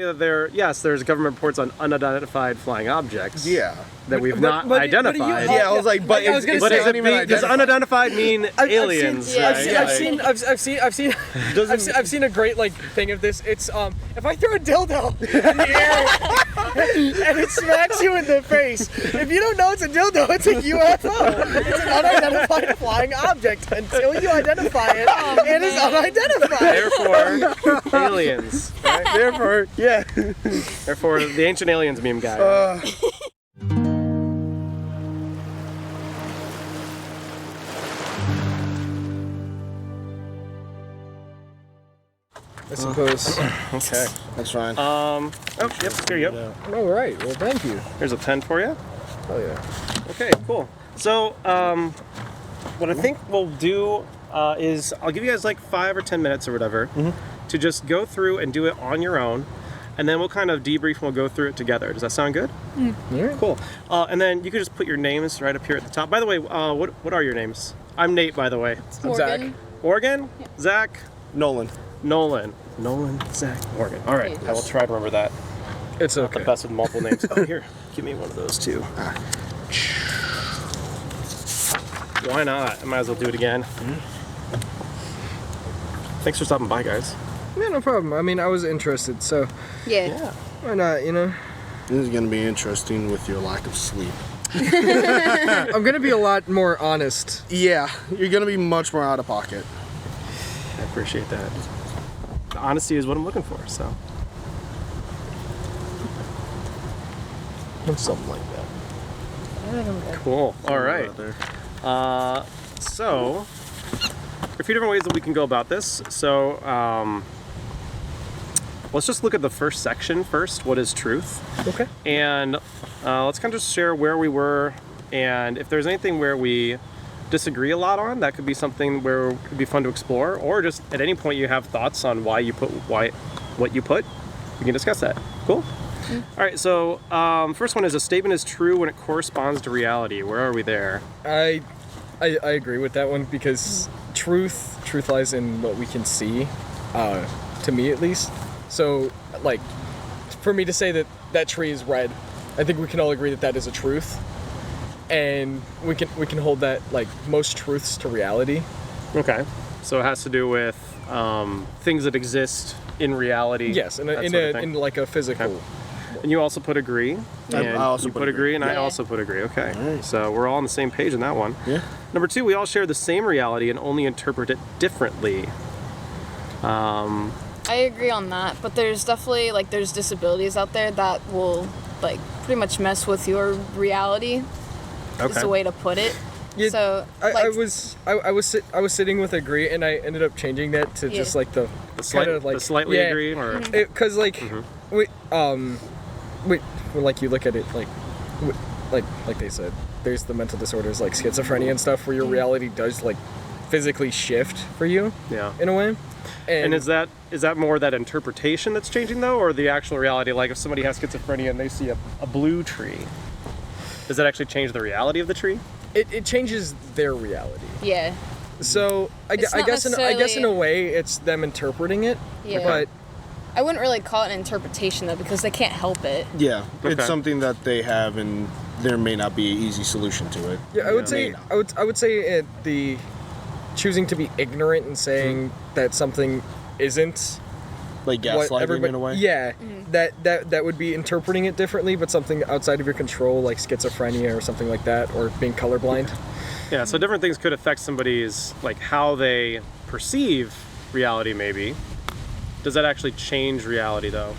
that there's government reports on unidentified flying objects. Yeah. That we've not identified. I was like, but does unidentified mean aliens? I've seen a great thing of this. It's if I throw a dildo in the air and it smacks you in the face, if you don't know it's a dildo, it's a UFO. It's an unidentified flying object. Until you identify it, it is unidentified. Therefore, aliens. Right? Therefore, yeah. Therefore, the ancient aliens meme guy. I suppose. Okay. That's fine. Yep, here you go. Yeah. All right. Well, thank you. Here's a pen for you. Oh yeah. Okay, cool. So, what I think we'll do is I'll give you guys 5 or 10 minutes or whatever to just go through and do it on your own, and then we'll kind of debrief and we'll go through it together. Does that sound good? Yeah. Cool. And then you can just put your names right up here at the top. By the way, what are your names? I'm Nate, by the way. I'm Zach. Morgan? Yeah. Zach? Nolan, Zach, Morgan. All right, I will try to remember that. It's okay. Not the best with multiple names. Oh, here, give me one of those too. Why not? I might as well do it again. Thanks for stopping by, guys. Yeah, no problem. I mean, I was interested, so Yeah. why not? This is gonna be interesting with your lack of sleep. I'm gonna be a lot more honest. Yeah, you're gonna be much more out of pocket. I appreciate that. The honesty is what I'm looking for, so. Something like that. Cool. All right. So, there are a few different ways that we can go about this. So, let's just look at the first section first. What is truth? Okay. And let's kind of just share where we were, and if there's anything where we disagree a lot on, that could be something where it could be fun to explore, or just at any point you have thoughts on what you put, we can discuss that. Cool? All right, so first one is a statement is true when it corresponds to reality. Where are we there? I agree with that one because truth lies in what we can see, to me at least. So, for me to say that tree is red, I think we can all agree that that is a truth, and we can hold that most truths to reality. Okay, so it has to do with things that exist in reality. Yes, in a physical. Okay. And you also put agree. And I also put agree, and I also put agree. Okay, so we're all on the same page in that one. Yeah. Number 2, we all share the same reality and only interpret it differently. I agree on that, but there's definitely there's disabilities out there that will pretty much mess with your reality. Okay. Is a way to put it. Yeah, so I was sitting with agree, and I ended up changing that to just the slightly agree, or because you look at it like they said, there's the mental disorders like schizophrenia and stuff where your reality does physically shift for you. Yeah. In a way. And is that more that interpretation that's changing though, or the actual reality? Like if somebody has schizophrenia and they see a blue tree, does that actually change the reality of the tree? It changes their reality. Yeah. So I guess in a way it's them interpreting it. Yeah. But I wouldn't really call it an interpretation though, because they can't help it. Yeah, Okay. It's something that they have, and there may not be an easy solution to it. yeah, I would say the choosing to be ignorant and saying that something isn't Like gaslighting in a way. Yeah, that would be interpreting it differently, but something outside of your control, like schizophrenia or something like that, or being colorblind. Yeah, so different things could affect somebody's how they perceive reality. Maybe does that actually change reality though?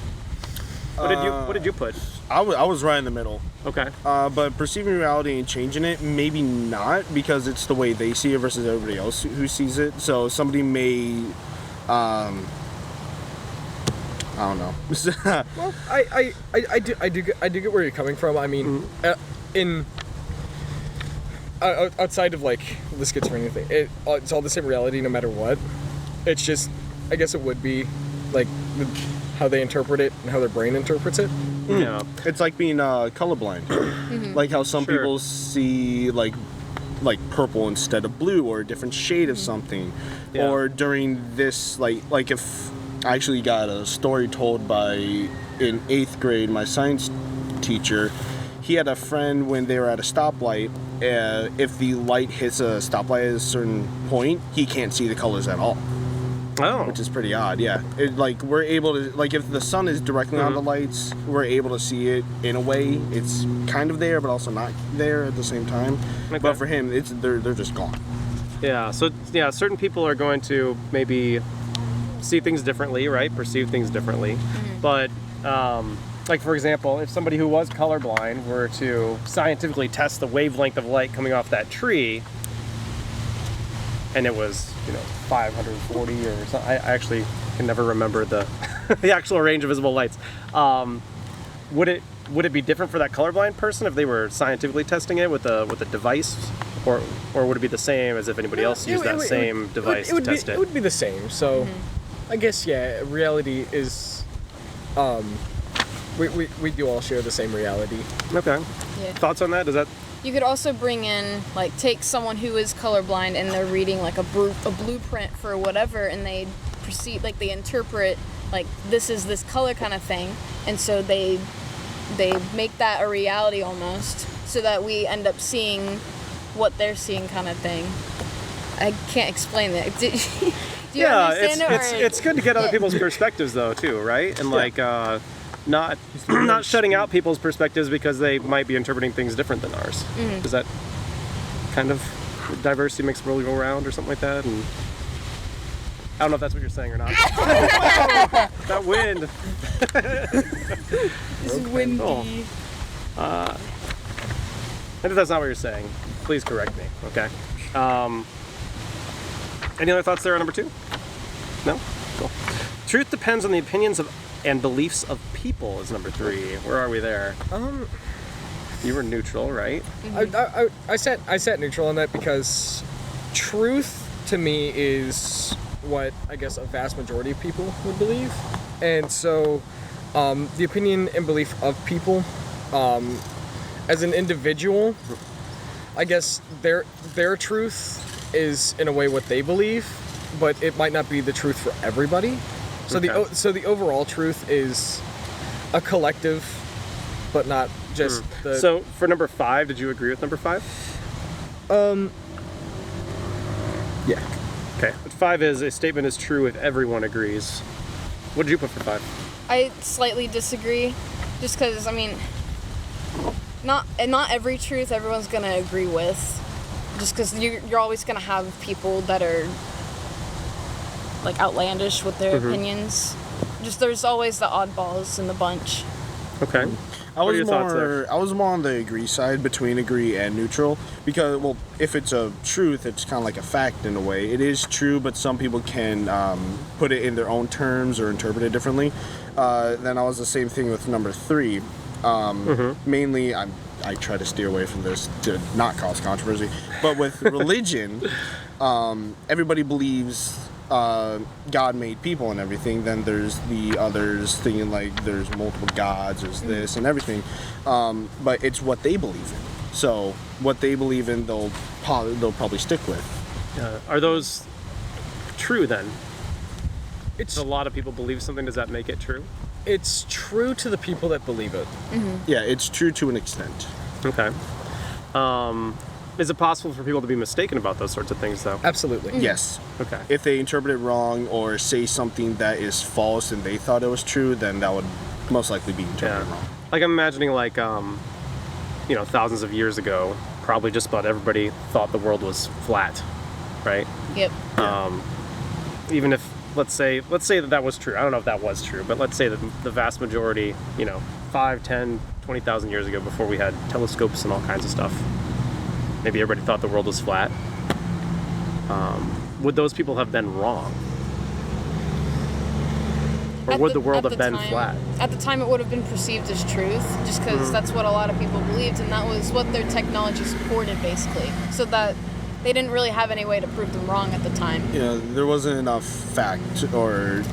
What did you put? I was right in the middle. Okay. But perceiving reality and changing it, maybe not, because it's the way they see it versus everybody else who sees it. So somebody may, I don't know. Well, I do get where you're coming from. I mean, outside of the schizophrenia thing, it's all the same reality no matter what. It's just, I guess it would be how they interpret it and how their brain interprets it. Yeah. It's like being colorblind. Like how some people see like purple instead of blue, or a different shade of something. Yeah. Or during this, like if I actually got a story told by, in 8th grade, my science teacher. He had a friend when they were at a stoplight. If the light hits a stoplight at a certain point, he can't see the colors at all. Oh. Which is pretty odd, yeah. We're able to, if the sun is directly on the lights, we're able to see it in a way. It's kind of there, but also not there at the same time. Okay. But for him, they're just gone. Yeah, so, yeah, certain people are going to maybe see things differently, right? Perceive things differently. But, for example, if somebody who was colorblind were to scientifically test the wavelength of light coming off that tree, and it was, 540 or something. I actually can never remember the the actual range of visible lights. Would it be different for that colorblind person if they were scientifically testing it with a device, or would it be the same as if anybody else used that same device to test it? It would be the same. So, I guess reality is, we do all share the same reality. Okay. Yeah. Thoughts on that? Does that? You could also bring in, take someone who is colorblind and they're reading a blueprint for whatever, and they perceive, they interpret, this is this color kind of thing, and so they make that a reality almost, so that we end up seeing what they're seeing kind of thing. I can't explain that. Do you understand it? It's good to get other people's perspectives though too, right? And not shutting out people's perspectives because they might be interpreting things different than ours. Does that kind of diversity makes the world go round or something like that? And I don't know if that's what you're saying or not. That wind. It's windy. Cool. And if that's not what you're saying, please correct me. Okay. Any other thoughts there on number 2? No? Cool. Truth depends on the opinions of and beliefs of people is number 3. Where are we there? You were neutral, right? I sat neutral on that because truth to me is what I guess a vast majority of people would believe, and so the opinion and belief of people, as an individual, I guess their truth is in a way what they believe, but it might not be the truth for everybody. So the overall truth is a collective, but not just the. So for number 5, did you agree with number 5? Yeah. Okay. But 5 is a statement is true if everyone agrees. What did you put for 5? I slightly disagree, just because not every truth everyone's gonna agree with, just because you're always gonna have people that are outlandish with their opinions. Just there's always the oddballs in the bunch. Okay. I was more on the agree side, between agree and neutral, because if it's a truth, it's kind of like a fact in a way. It is true, but some people can put it in their own terms or interpret it differently. Then I was the same thing with number 3. Mainly, I try to steer away from this to not cause controversy, but with religion, everybody believes God made people and everything. Then there's the others thinking there's multiple gods, there's this and everything, but it's what they believe in. So what they believe in, they'll probably stick with. Are those true then? It's a lot of people believe something. Does that make it true? It's true to the people that believe it. Yeah, it's true to an extent. Okay. Is it possible for people to be mistaken about those sorts of things, though? Absolutely. Yes. Okay. If they interpret it wrong or say something that is false and they thought it was true, then that would most likely be interpreted wrong. I'm imagining thousands of years ago, probably just about everybody thought the world was flat, right? Yep. Even if, let's say that was true. I don't know if that was true, but let's say that the vast majority, 5, 10, 20,000 years ago, before we had telescopes and all kinds of stuff, maybe everybody thought the world was flat. Would those people have been wrong? Or would the world have been flat? At the time, it would have been perceived as truth, just because that's what a lot of people believed, and that was what their technology supported, basically. So that they didn't really have any way to prove them wrong at the time. Yeah, there wasn't enough fact or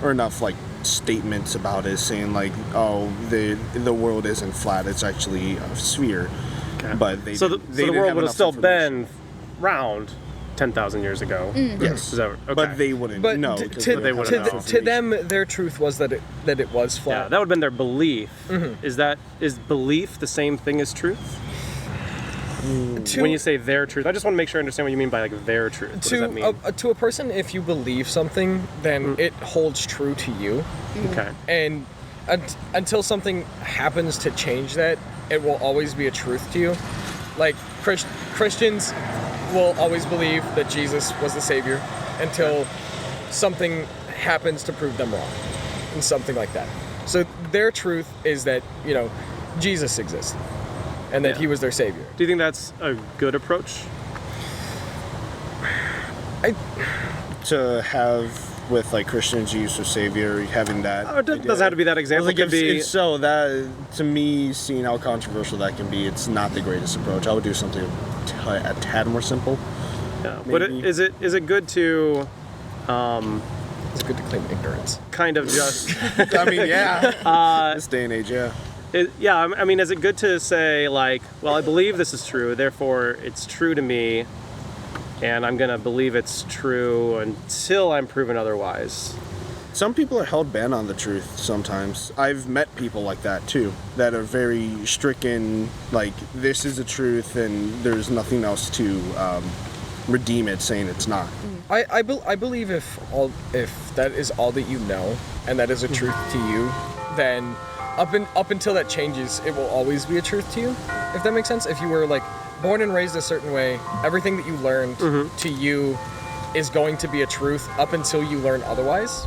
enough statements about it saying the world isn't flat, it's actually a sphere. Okay. But the world would have still been round, 10,000 years ago. Yes. Is that, okay. But they wouldn't But know. to, because to, they don't to have the- enough to them, information. their truth was that it was yeah, flat. that would have been their belief. Is belief the same thing as truth? When you say their truth, I just want to make sure I understand what you mean by like their truth. What does that mean? To a person, if you believe something, then it holds true to you. Okay. And until something happens to change that, it will always be a truth to you. Like Christians will always believe that Jesus was the Savior until something happens to prove them wrong, and something like that. So their truth is that, you know, Jesus exists, and that Yeah. he was their Savior. Do you think that's a good approach? To have with like Christian Jesus or Savior, having that. Oh, it doesn't have to be that example. Like It could be. if so, that to me, seeing how controversial that can be, it's not the greatest approach. I would do something a tad more simple. Yeah. But maybe. is it good to It's good to claim ignorance. kind of just? I mean, yeah. This day and age, yeah. Yeah. I mean, is it good to say like, well, I believe this is true, therefore it's true to me, and I'm gonna believe it's true until I'm proven otherwise? Some people are held bent on the truth sometimes. I've met people like that too, that are very stricken, like, this is the truth and there's nothing else to redeem it, saying it's not. I believe if that is all that you know, and that is a truth to you, then up until that changes, it will always be a truth to you. If that makes sense. If you were like born and raised a certain way, everything that you learned to you is going to be a truth up until you learn otherwise.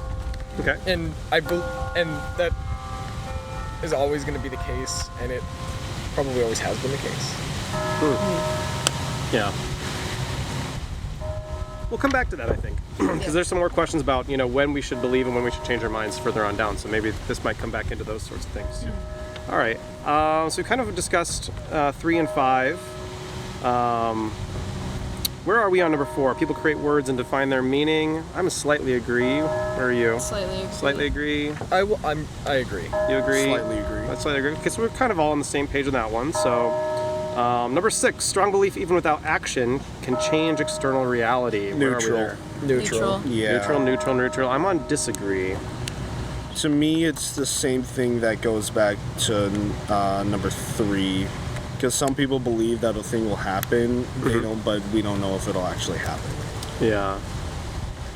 Okay. And and that is always going to be the case, and it probably always has been the case. Yeah. We'll come back to that, I think, because there's some more questions about, you know, when we should believe and when we should change our minds further on down. So maybe this might come back into those sorts of things. All right. So we kind of discussed 3 and 5. Where are we on number 4? People create words and define their meaning. I'm a slightly agree. Where are you? Slightly agree. Slightly agree. I agree. You agree? Slightly agree. I slightly agree. Okay, so we're kind of all on the same page on that one. So, number 6, strong belief even without action can change external reality. Where are we Neutral. there? Neutral. Yeah. Neutral. I'm on disagree. To me, it's the same thing that goes back to number 3, because some people believe that a thing will happen, they don't, but we don't know if it'll actually happen. Yeah.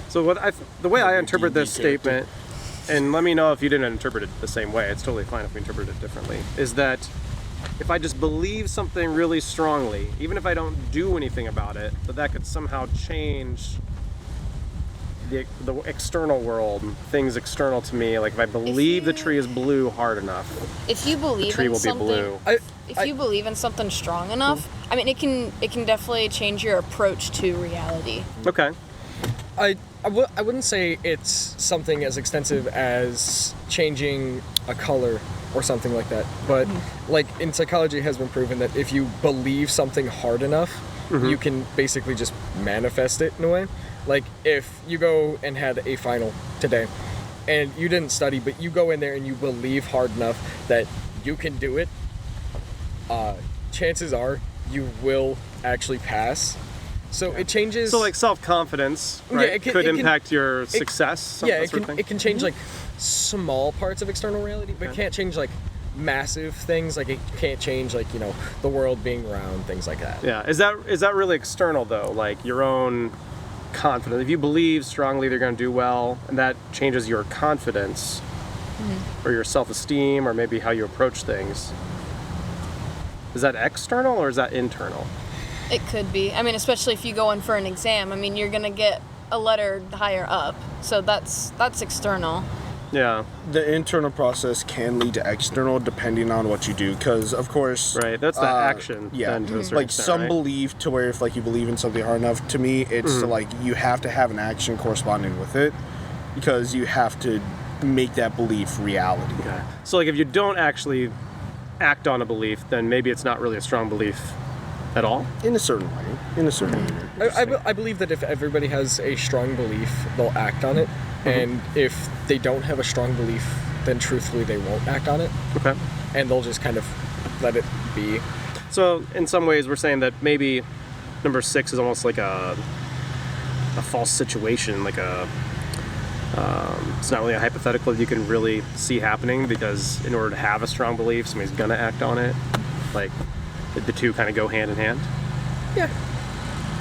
So the way I interpret this statement, and let me know if you didn't interpret it the same way, it's totally fine if we interpret it differently, is that if I just believe something really strongly, even if I don't do anything about it, that could somehow change the external world, things external to me. Like if I believe the tree is blue hard enough, If you the believe tree in will be something, blue. if you believe in something strong enough, I mean, it can definitely change your approach to reality. Okay. I wouldn't say it's something as extensive as changing a color or something like that. But like in psychology, it has been proven that if you believe something hard enough, you can basically just manifest it in a way. Like if you go and had a final today and you didn't study, but you go in there and you believe hard enough that you can do it, chances are you will actually pass. So it changes. So like self-confidence, right, it can- could it can- impact your success. Yeah, that it sort of can thing? it can change like small parts of external reality, but it can't change like massive things. Like it can't change like, you know, the world being round, things like that. Yeah, is that really external though? Like your own confidence. If you believe strongly they're going to do well, and that changes your confidence or your self-esteem, or maybe how you approach things. Is that external or is that internal? It could be. I mean, especially if you go in for an exam. I mean, you're gonna get a letter higher up, so that's external. Yeah, The internal process can lead to external depending on what you do, because of course, right. That's the action. Yeah, then, to a certain like extent, some right? belief to where if like you believe in something hard enough, to me it's like you have to have an action corresponding with it, because you have to make that belief reality. Okay. So like if you don't actually act on a belief, then maybe it's not really a strong belief at all. In a certain way. I believe that if everybody has a strong belief, they'll act on it. And if they don't have a strong belief, then truthfully they won't act on it. Okay. And they'll just kind of let it be. So in some ways we're saying that maybe number 6 is almost like a a false situation, like it's not really a hypothetical that you can really see happening, because in order to have a strong belief, somebody's gonna act on it. Like the two kind of go hand in hand. Yeah.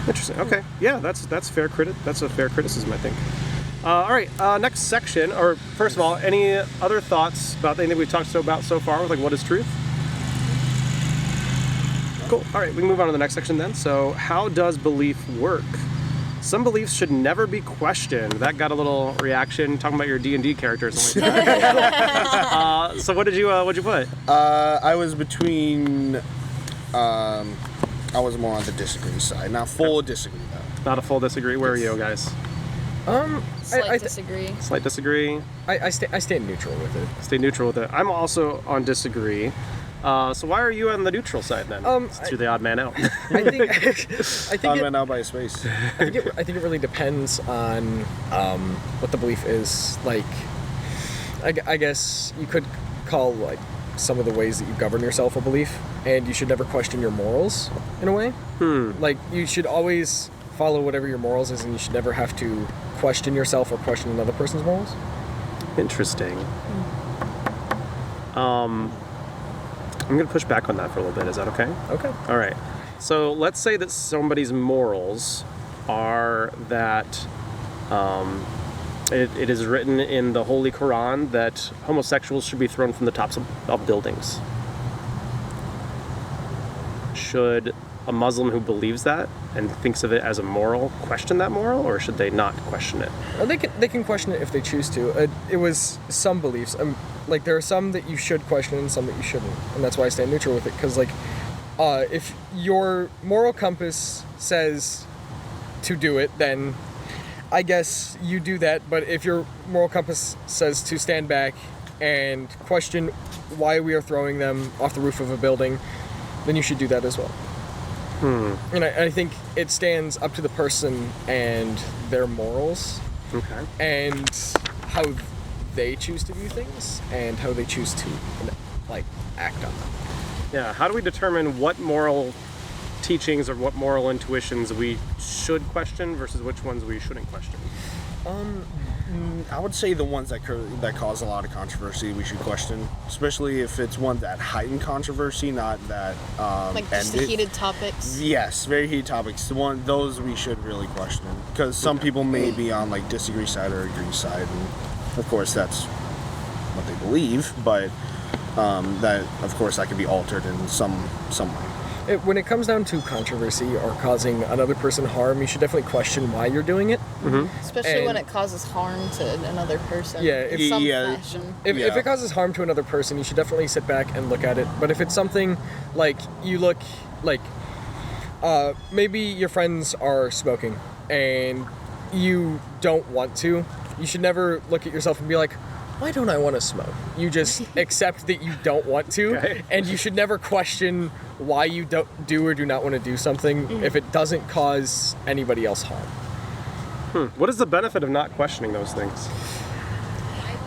Interesting. Okay. Yeah, that's fair That's a fair criticism, I think. All right. Next section. Or first of all, any other thoughts about anything we've talked about so far? Like, what is truth? Cool. All right. We can move on to the next section then. So, how does belief work? Some beliefs should never be questioned. That got a little reaction talking about your D&D character or something like that. So what'd you put? I was between. I was more on the disagree side. Not full disagree though. Not a full disagree. Where are you guys? Slight disagree. Slight disagree. I stay neutral with it. Stay neutral with it. I'm also on disagree. So why are you on the neutral side then? You're the odd man out. I think Odd man out by a space. I think it really depends on what the belief is. Like, I guess you could call like some of the ways that you govern yourself a belief, and you should never question your morals in a way. Like, you should always follow whatever your morals is, and you should never have to question yourself or question another person's morals. Interesting. I'm going to push back on that for a little bit. Is that okay? Okay. All right. So let's say that somebody's morals are that it is written in the Holy Quran that homosexuals should be thrown from the tops of buildings. Should a Muslim who believes that and thinks of it as a moral question that moral, or should they not question it? They can question it if they choose to. It was some beliefs. Like, there are some that you should question and some that you shouldn't, and that's why I stay neutral with it. Because if your moral compass says to do it, then I guess you do that. But if your moral compass says to stand back and question why we are throwing them off the roof of a building, then you should do that as well. And I think it stands up to the person and their morals. Okay. And how they choose to view things and how they choose to act on them. Yeah. How do we determine what moral teachings or what moral intuitions we should question versus which ones we shouldn't question? I would say the ones that cause a lot of controversy we should question, especially if it's one that heighten controversy, not that Just the heated topics. Yes, very heated topics. Those we should really question, because some people may be on disagree side or agree side, and of course that's what they believe, but that of course that can be altered in some way. When it comes down to controversy or causing another person harm, you should definitely question why you're doing it. Especially when it causes harm to another person. Yeah, in some fashion. If it causes harm to another person, you should definitely sit back and look at it. But if it's something like you look like maybe your friends are smoking and you don't want to, you should never look at yourself and be like, why don't I want to smoke? You just accept that you don't want to, okay. And you should never question why you do or do not want to do something if it doesn't cause anybody else harm. What is the benefit of not questioning those things?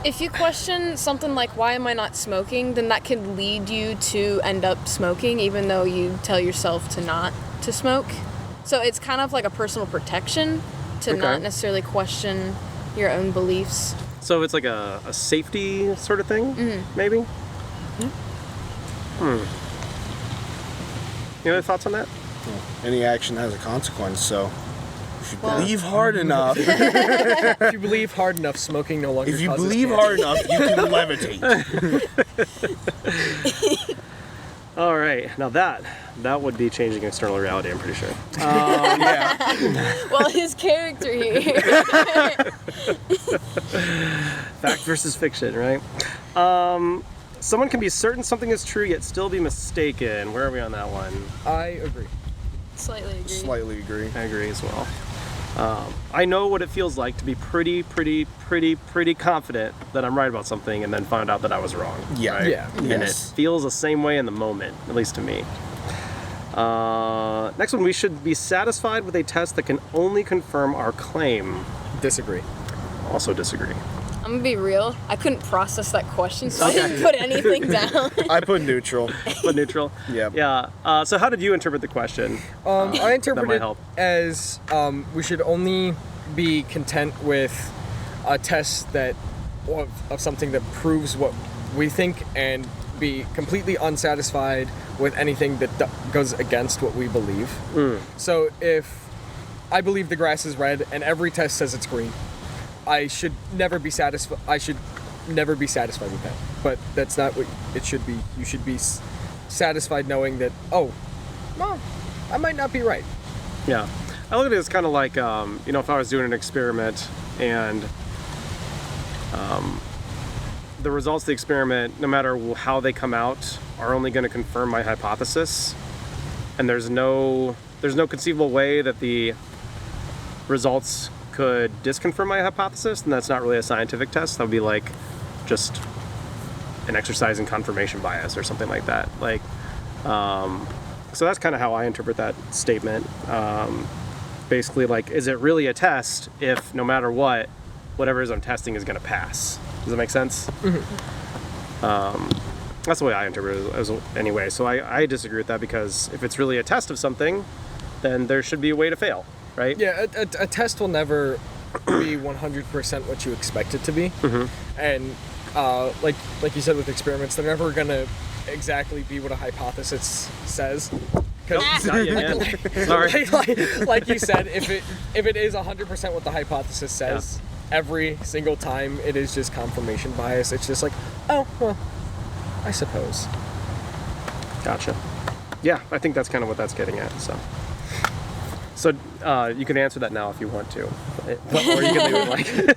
If you question something like, why am I not smoking, then that could lead you to end up smoking, even though you tell yourself to not to smoke. So it's kind of like a personal protection to not necessarily question your own beliefs. So it's like a safety sort of thing, maybe? Any other thoughts on that? Any action has a consequence, so if you believe hard enough. If you believe hard enough, smoking no longer If you causes believe cancer. hard enough, you can levitate. All right, now that would be changing external reality, I'm pretty sure. Yeah. Well, his character here. Fact versus fiction, right? Someone can be certain something is true yet still be mistaken. Where are we on that one? I agree. Slightly agree. Slightly agree. I agree as well. I know what it feels like to be pretty confident that I'm right about something and then find out that I was wrong. Yeah. Right? Yeah. And it feels the same way in the moment, at least to me. Next one, we should be satisfied with a test that can only confirm our claim. Disagree. Also disagree. I'm gonna be real. I couldn't process that question, so I didn't put anything down. I put neutral. But neutral? Yep. Yeah. So how did you interpret the question? I That might interpret it help. as we should only be content with a test that of something that proves what we think and be completely unsatisfied with anything that goes against what we believe. So if I believe the grass is red and every test says it's green, I should never be satisfied. I should never be satisfied with that. But that's not what it should be. You should be satisfied knowing that, oh, well, I might not be right. Yeah. I look at it as kind of like, if I was doing an experiment and the results of the experiment, no matter how they come out, are only going to confirm my hypothesis, and there's no conceivable way that the results could disconfirm my hypothesis, then that's not really a scientific test. That would be like just an exercise in confirmation bias or something like that. So that's kind of how I interpret that statement. Basically, is it really a test if no matter what, whatever it is I'm testing is going to pass? Does that make sense? Mm-hmm. That's the way I interpret it as anyway. So I disagree with that, because if it's really a test of something, then there should be a way to fail, right? Yeah, a test will never be 100% what you expect it to be. Mm-hmm. And like you said with experiments, they're never going to exactly be what a hypothesis says. Not yet. Sorry. Like you said, if it is 100% what the hypothesis says, every single time it is just confirmation bias. It's just like, oh, well, I suppose. Gotcha. Yeah, I think that's kind of what that's getting at. So you can answer that now if you want to, or you can leave it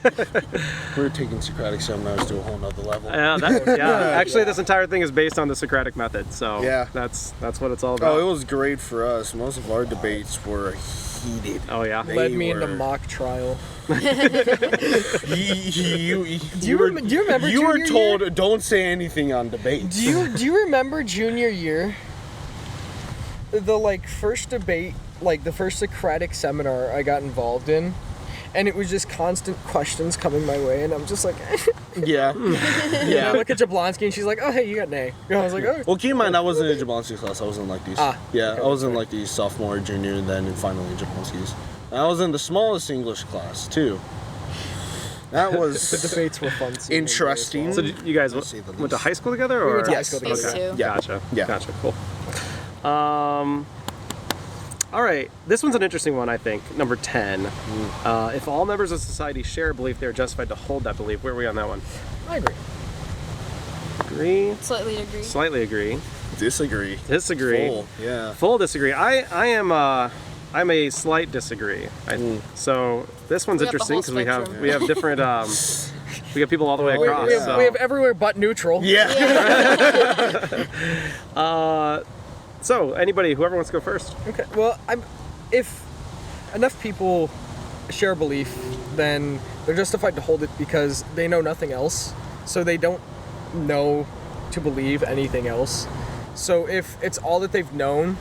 We're taking Socratic Seminars to a whole nother level. Actually, this entire thing is based on the Socratic method, so that's what it's all about. Oh, it was great for us. Most of our debates were heated. Oh yeah, led me into mock trial. Do you remember? You were told year? Don't say anything on debates. Do you remember junior year? The first debate, the first Socratic seminar I got involved in, and it was just constant questions coming my way, and I'm just like, yeah. I look at Jablonski, and she's like, oh hey, you got an A. And I was like, oh. Well, keep in mind, I wasn't in Jablonski's class. I was in these. Okay, I was in these sophomore, junior, and then finally in Jablonski's. And I was in the smallest English class too. That was the debates were fun. Interesting. So you guys went to high school together, or? We went to high school together. Okay. Yeah. Gotcha. Yeah. Gotcha. Cool. All right, this one's an interesting one, I think. Number 10. If all members of society share a belief, they are justified to hold that belief. Where are we on that one? I agree. Agree? Slightly agree. Slightly agree. Disagree. Disagree. Full, yeah. Full disagree. I'm a slight disagree. So this one's interesting because we have different we got people all the way across. We have everywhere but neutral. Yeah. So whoever wants to go first. Okay. Well, if enough people share a belief, then they're justified to hold it because they know nothing else. So they don't know to believe anything else. So if it's all that they've known,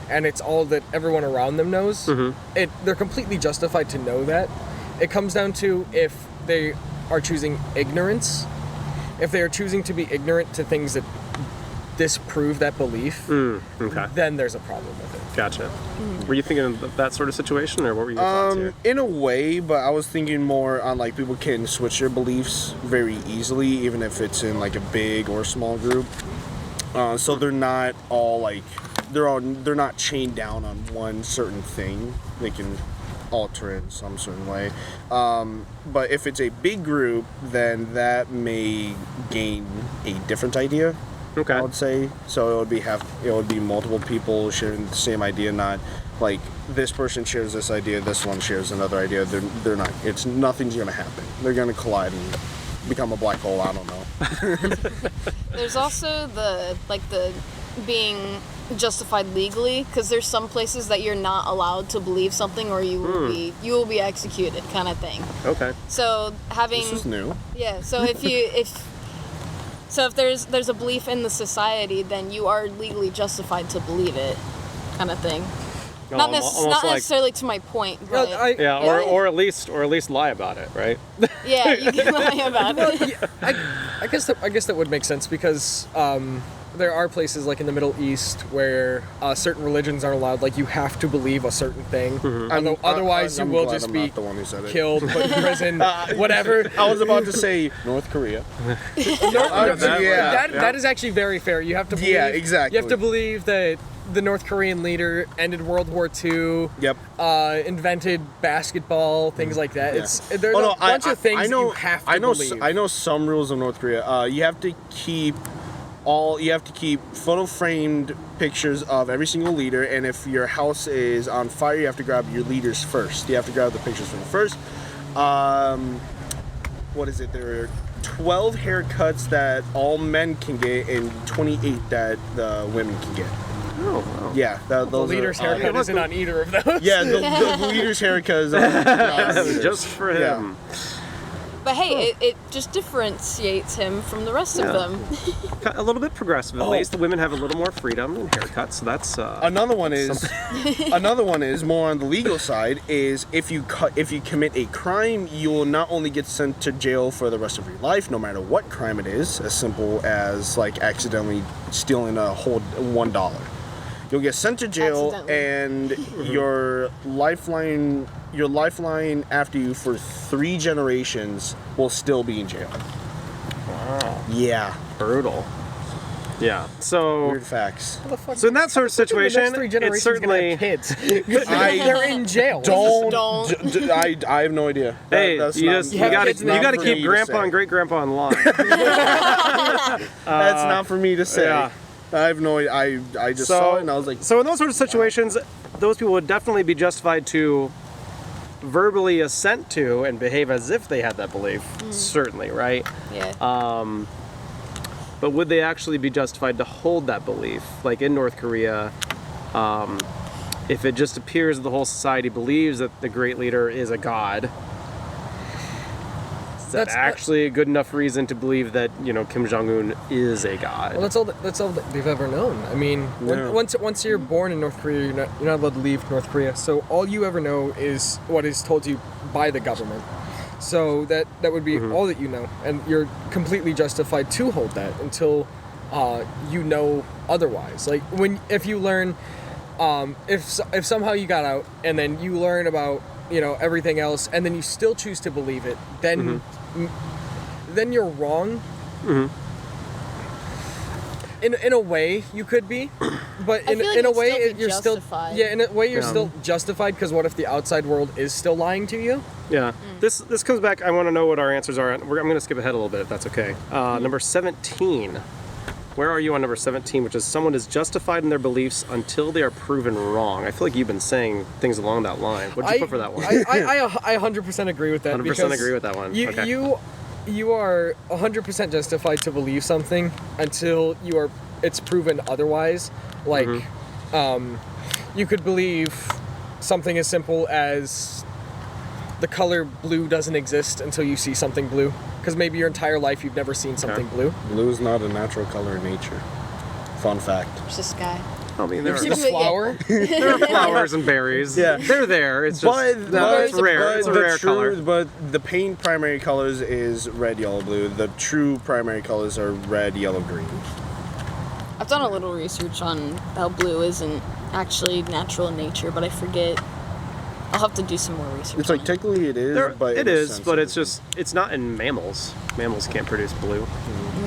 and it's all that everyone around them knows, they're completely justified to know that. It comes down to if they are choosing ignorance. If they are choosing to be ignorant to things that disprove that belief, then there's a problem with it. Gotcha. Were you thinking of that sort of situation, or what were your thoughts here? In a way, but I was thinking more on people can switch their beliefs very easily, even if it's in a big or small group. So they're not all they're not chained down on one certain thing. They can alter it in some certain way. But if it's a big group, then that may gain a different idea. Okay. I would say so. It would be multiple people sharing the same idea, not this person shares this idea, this one shares another idea. They're not. Nothing's gonna happen. They're gonna collide and become a black hole. I don't know. There's also the being justified legally, because there's some places that you're not allowed to believe something, or you will be executed, kind of thing. Okay. So having This is new. Yeah. So if there's a belief in the society, then you are legally justified to believe it, kind of thing. Not necessarily to my point, but or at least lie about it, right? yeah, you can lie about it. I I guess that would make sense because there are places like in the Middle East where certain religions aren't allowed. Like you have to believe a certain thing, otherwise you will just be killed, put in prison, whatever. I was about to say North Korea. That is actually very fair. You have to believe, exactly. You have to believe that the North Korean leader ended World War II. Yep. Invented basketball, things like that. Yeah. There's a bunch of things you have to believe. I know some rules of North Korea. You have to keep photo framed pictures of every single leader, and if your house is on fire, you have to grab your leaders first. You have to grab the pictures from first. What is it? There are 12 haircuts that all men can get and 28 that the women can get. Oh, wow. Yeah, the leader's haircut isn't on either of those. Yeah, the leader's haircut is on just for him. Yeah. But hey, it just differentiates him from the rest of them. A little bit progressive, at least. The women have a little more freedom in haircuts, so that's another one is more on the legal side. Is if you commit a crime, you will not only get sent to jail for the rest of your life, no matter what crime it is, as simple as like accidentally stealing a whole $1. You'll get sent to jail, and your lifeline after you for 3 generations will still be in jail. Wow. Yeah. Brutal. Yeah. So weird facts. So in that sort of situation, it's certainly kids. They're in jail. I have no idea. Hey, you gotta keep grandpa and great grandpa in line. That's not for me to say. Yeah. I have no idea. I just saw it and I was like... So in those sort of situations, those people would definitely be justified to verbally assent to and behave as if they had that belief. Certainly, right? Yeah. But would they actually be justified to hold that belief? Like in North Korea, if it just appears the whole society believes that the great leader is a god, is that actually a good enough reason to believe that, Kim Jong-un is a god? Well, that's all that they've ever known. I mean, once you're born in North Korea, you're not allowed to leave North Korea. So all you ever know is what is told to you by the government. So that would be all that you know, and you're completely justified to hold that until you know otherwise. Like if you learn, if somehow you got out and then you learn about everything else, and then you still choose to believe it, then you're wrong. In a way, you could be, but in a way, you're still still justified, because what if the outside world is still lying to you? Yeah. This comes back. I want to know what our answers are. I'm going to skip ahead a little bit, if that's okay. Number 17. Where are you on number 17, which is someone is justified in their beliefs until they are proven wrong? I feel like you've been saying things along that line. What did you put for that one? I 100% agree with that. 100% agree with that one. Okay. You are 100% justified to believe something until it's proven otherwise. Like, you could believe something as simple as the color blue doesn't exist until you see something blue. Because maybe your entire life you've never seen something blue. Blue is not a natural color in nature. Fun fact. It's the sky. I mean, there a flower. There are flowers and berries. Yeah, they're there. It's just it's rare. It's a rare color. But the paint primary colors is red, yellow, blue. The true primary colors are red, yellow, green. I've done a little research on how blue isn't actually natural in nature, but I forget. I'll have to do some more research. It's like technically it is, but it's not in mammals. Mammals can't produce blue,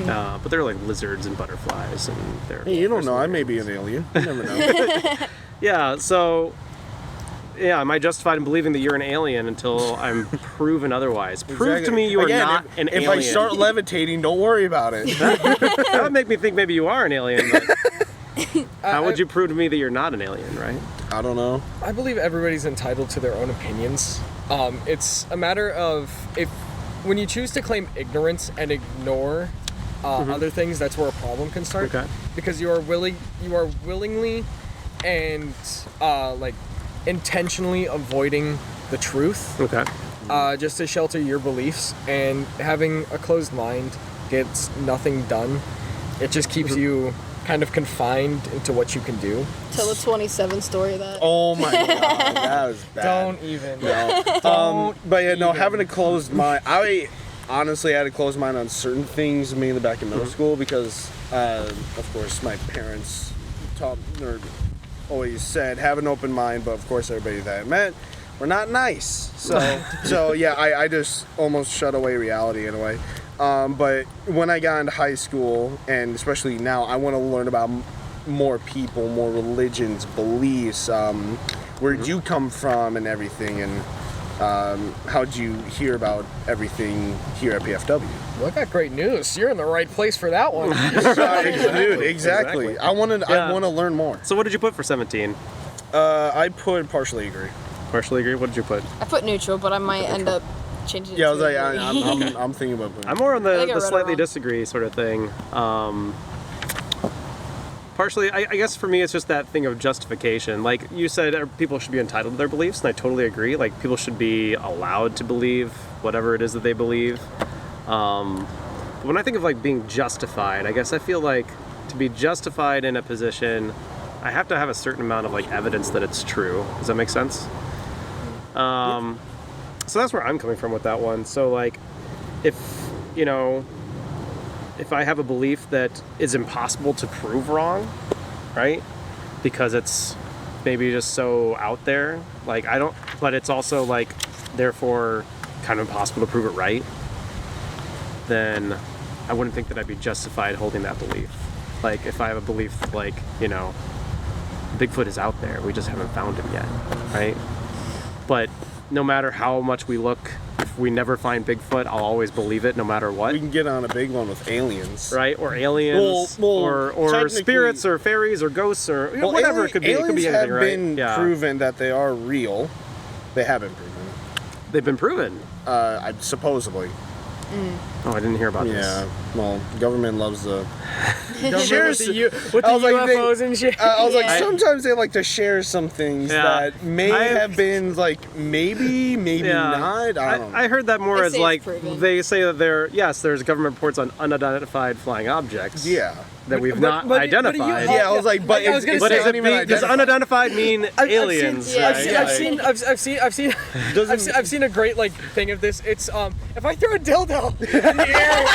but they're like lizards and butterflies, and they're. Hey, you don't know. I may be an alien. You never know. Yeah. So, am I justified in believing that you're an alien until I'm proven otherwise? Prove to me you are not an alien. If I start levitating, don't worry about it. That would make me think maybe you are an alien. But how would you prove to me that you're not an alien, right? I don't know. I believe everybody's entitled to their own opinions. It's a matter of when you choose to claim ignorance and ignore other things, that's where a problem can start. Okay. Because you are willingly and intentionally avoiding the truth. Okay. Just to shelter your beliefs, and having a closed mind gets nothing done. It just keeps you kind of confined into what you can do. Tell the 27 story of that. Oh my god, that was bad. Don't even. No. But yeah, no, having a closed mind. honestly had a closed mind on certain things, mainly back in middle school, because, of course, my parents taught or always said, have an open mind, but of course, everybody that I met were not nice. So yeah, I just almost shut away reality in a way. But when I got into high school, and especially now, I want to learn about more people, more religions, beliefs, where'd you come from and everything, and how'd you hear about everything here at PFW? Well, I got great news. You're in the right place for that one. Dude, exactly. I want to learn more. So what did you put for 17? I put partially agree. Partially agree. What did you put? I put neutral, but I might end up changing it. Yeah, I was to like, agree. I'm thinking about putting. I'm more on I think I the read it slightly wrong. disagree sort of thing. Partially, I guess for me, it's just that thing of justification. Like you said, people should be entitled to their beliefs, and I totally agree. Like, people should be allowed to believe whatever it is that they believe. But when I think of, like, being justified, I guess I feel like to be justified in a position, I have to have a certain amount of, like, evidence that it's true. Does that make sense? So that's where I'm coming from with that one. So, like, if I have a belief that is impossible to prove wrong, right? Because it's maybe just so out there, like, but it's also, like, therefore kind of impossible to prove it right, then I wouldn't think that I'd be justified holding that belief. Like, if I have a belief that, like, Bigfoot is out there, we just haven't found him yet, right? But no matter how much we look, if we never find Bigfoot, I'll always believe it no matter what. We can get on a big one with aliens. Right? Or aliens, Well, or technically- spirits, or fairies, or ghosts, or Well, whatever it could be. It could be aliens anything, have right? been Yeah. proven that they are real. They have been proven. They've been proven. Supposedly. Oh, I didn't hear about Yeah. this. Well, government loves the. Share with the I was like, UFOs and shit. I was like, Yeah. sometimes they like to share some things Yeah. that may I've- have been like maybe Yeah. not. I don't know. I heard that more They as say it's like proven. they say that there's government reports on unidentified flying objects. Yeah. That we've But- not but identified. Yeah, I was like, but I was gonna it's But say, is not it even does identified. unidentified mean aliens? yeah. right? I've seen a great like thing of this. It's if I throw a dildo in the air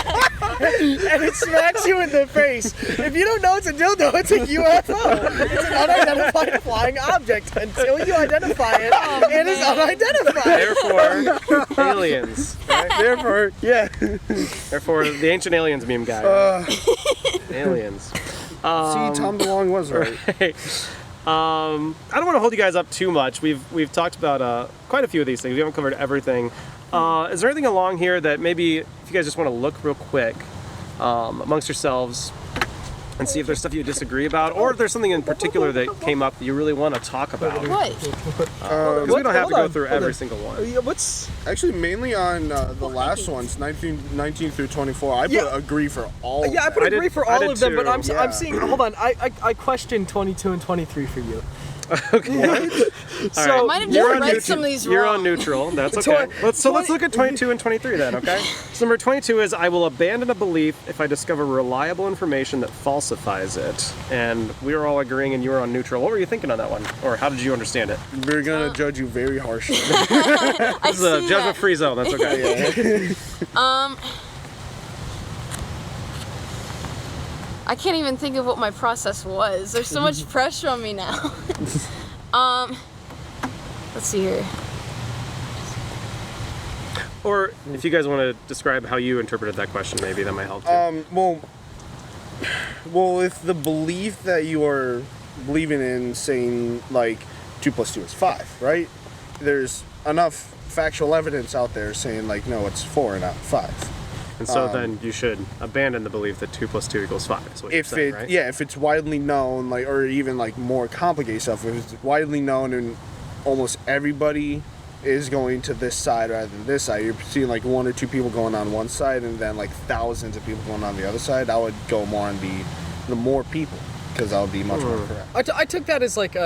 and it smacks you in the face, if you don't know it's a dildo, it's a UFO. It's an unidentified flying object. Until you identify it, it is unidentified. Therefore, aliens. Right? Therefore, yeah. Therefore, the ancient aliens meme guy. Aliens. See, Tom DeLonge was right. Hey, I don't want to hold you guys up too much. We've talked about quite a few of these things. We haven't covered everything. Is there anything along here that maybe, if you guys just want to look real quick amongst yourselves and see if there's stuff you disagree about, or if there's something in particular that came up that you really want to talk about? What? Because we don't have to go through every single one. Yeah, what's Actually, mainly on the last ones, 19 through 24. I put Yeah. agree for all. yeah, I of put them. I agree did- for I all did of them, but too. I'm seeing. Hold on, I questioned 22 and 23 for you. All I might have You're just on read neutral. some of these You're wrong. on neutral. That's okay. Let's look at 22 and 23 then, okay? So number 22 is, I will abandon a belief if I discover reliable information that falsifies it. And we were all agreeing and you were on neutral. What were you thinking on that one? Or how did you understand it? We're gonna judge you very harshly. I This is a see that. judgment-free zone. That's okay. I can't even think of what my process was. There's so much pressure on me now. Let's see here. Or if you guys want to describe how you interpreted that question, maybe that might help too. Well, if the belief that you are believing in, saying like 2 + 2 is 5, right? There's enough factual evidence out there saying like, no, it's 4 and not 5. And so then you should abandon the belief that 2 + 2 = 5. Is what you're If saying, it, right? yeah, if it's widely known, like, or even like more complicated stuff, if it's widely known and almost everybody is going to this side rather than this side, you're seeing like 1 or 2 people going on one side and then like thousands of people going on the other side, I would go more on the more people, because that would be much more correct. I took that as like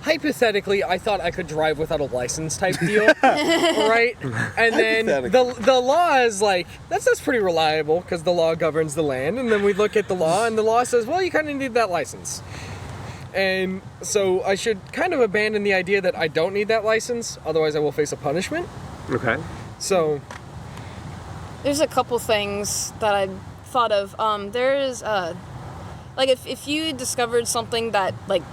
hypothetically, I thought I could drive without a license type deal, right? And then the law is like, that's pretty reliable because the law governs the land. And then we look at the law, and the law says, well, you kind of need that license. And so I should kind of abandon the idea that I don't need that license, otherwise I will face a punishment. Okay. So There's a couple things that I thought of. There is, like, if you discovered something that, like,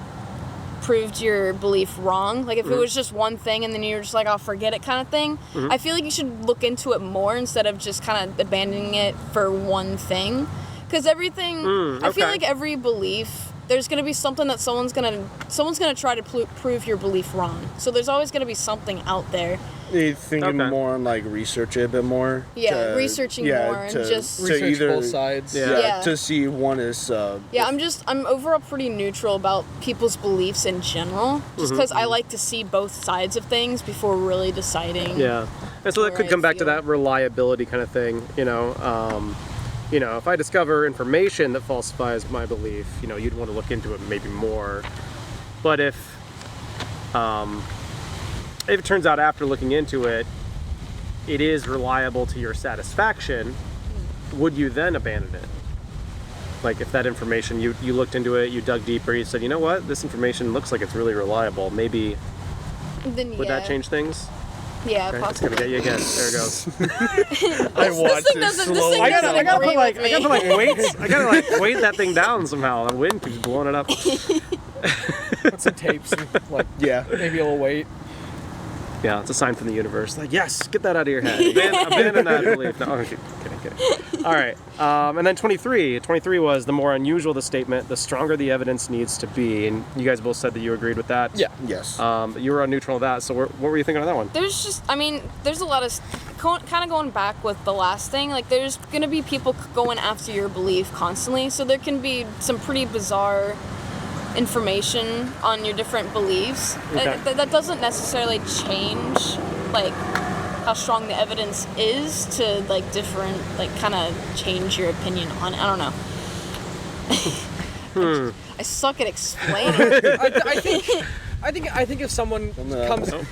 proved your belief wrong, like, if it was just one thing and then you're just like, I'll forget it kind of thing, I feel like you should look into it more instead of just kind of abandoning it for one thing. Because everything, I feel like every belief, there's going to be something that someone's going to try to prove your belief wrong. So there's always going to be something out there. You're thinking more on, like, research it a bit more? Yeah, researching more and just... Research both sides. Yeah. To see if one is... I'm overall pretty neutral about people's beliefs in general, just because I like to see both sides of things before really deciding. Yeah. And so that could come back to that reliability kind of thing, you know. If I discover information that falsifies my belief, you'd want to look into it maybe more. But if it turns out after looking into it, it is reliable to your satisfaction, would you then abandon it? Like, if that information, you looked into it, you dug deeper, you said, you know what, this information looks like it's really reliable, maybe, would that change things? Yeah, okay, possibly. It's gonna get you again. There it goes. I watched it slowly. I gotta put weights. I gotta weight that thing down somehow. The wind keeps blowing it up. Put some tapes and, like, maybe a little weight. Yeah, it's a sign from the universe. Like, yes, get that out of your head. Abandon that belief. No, I'm kidding. All right. And then 23. 23 was the more unusual the statement, the stronger the evidence needs to be. And you guys both said that you agreed with that. Yeah. Yes. You were on neutral of that. So what were you thinking of that one? There's a lot of... kind of going back with the last thing, like, there's going to be people going after your belief constantly. So there can be some pretty bizarre information on your different beliefs. Okay. That doesn't necessarily change, like, how strong the evidence is to, like, different, like, kind of change your opinion on it. I don't know. I suck at explaining. I think if someone comes out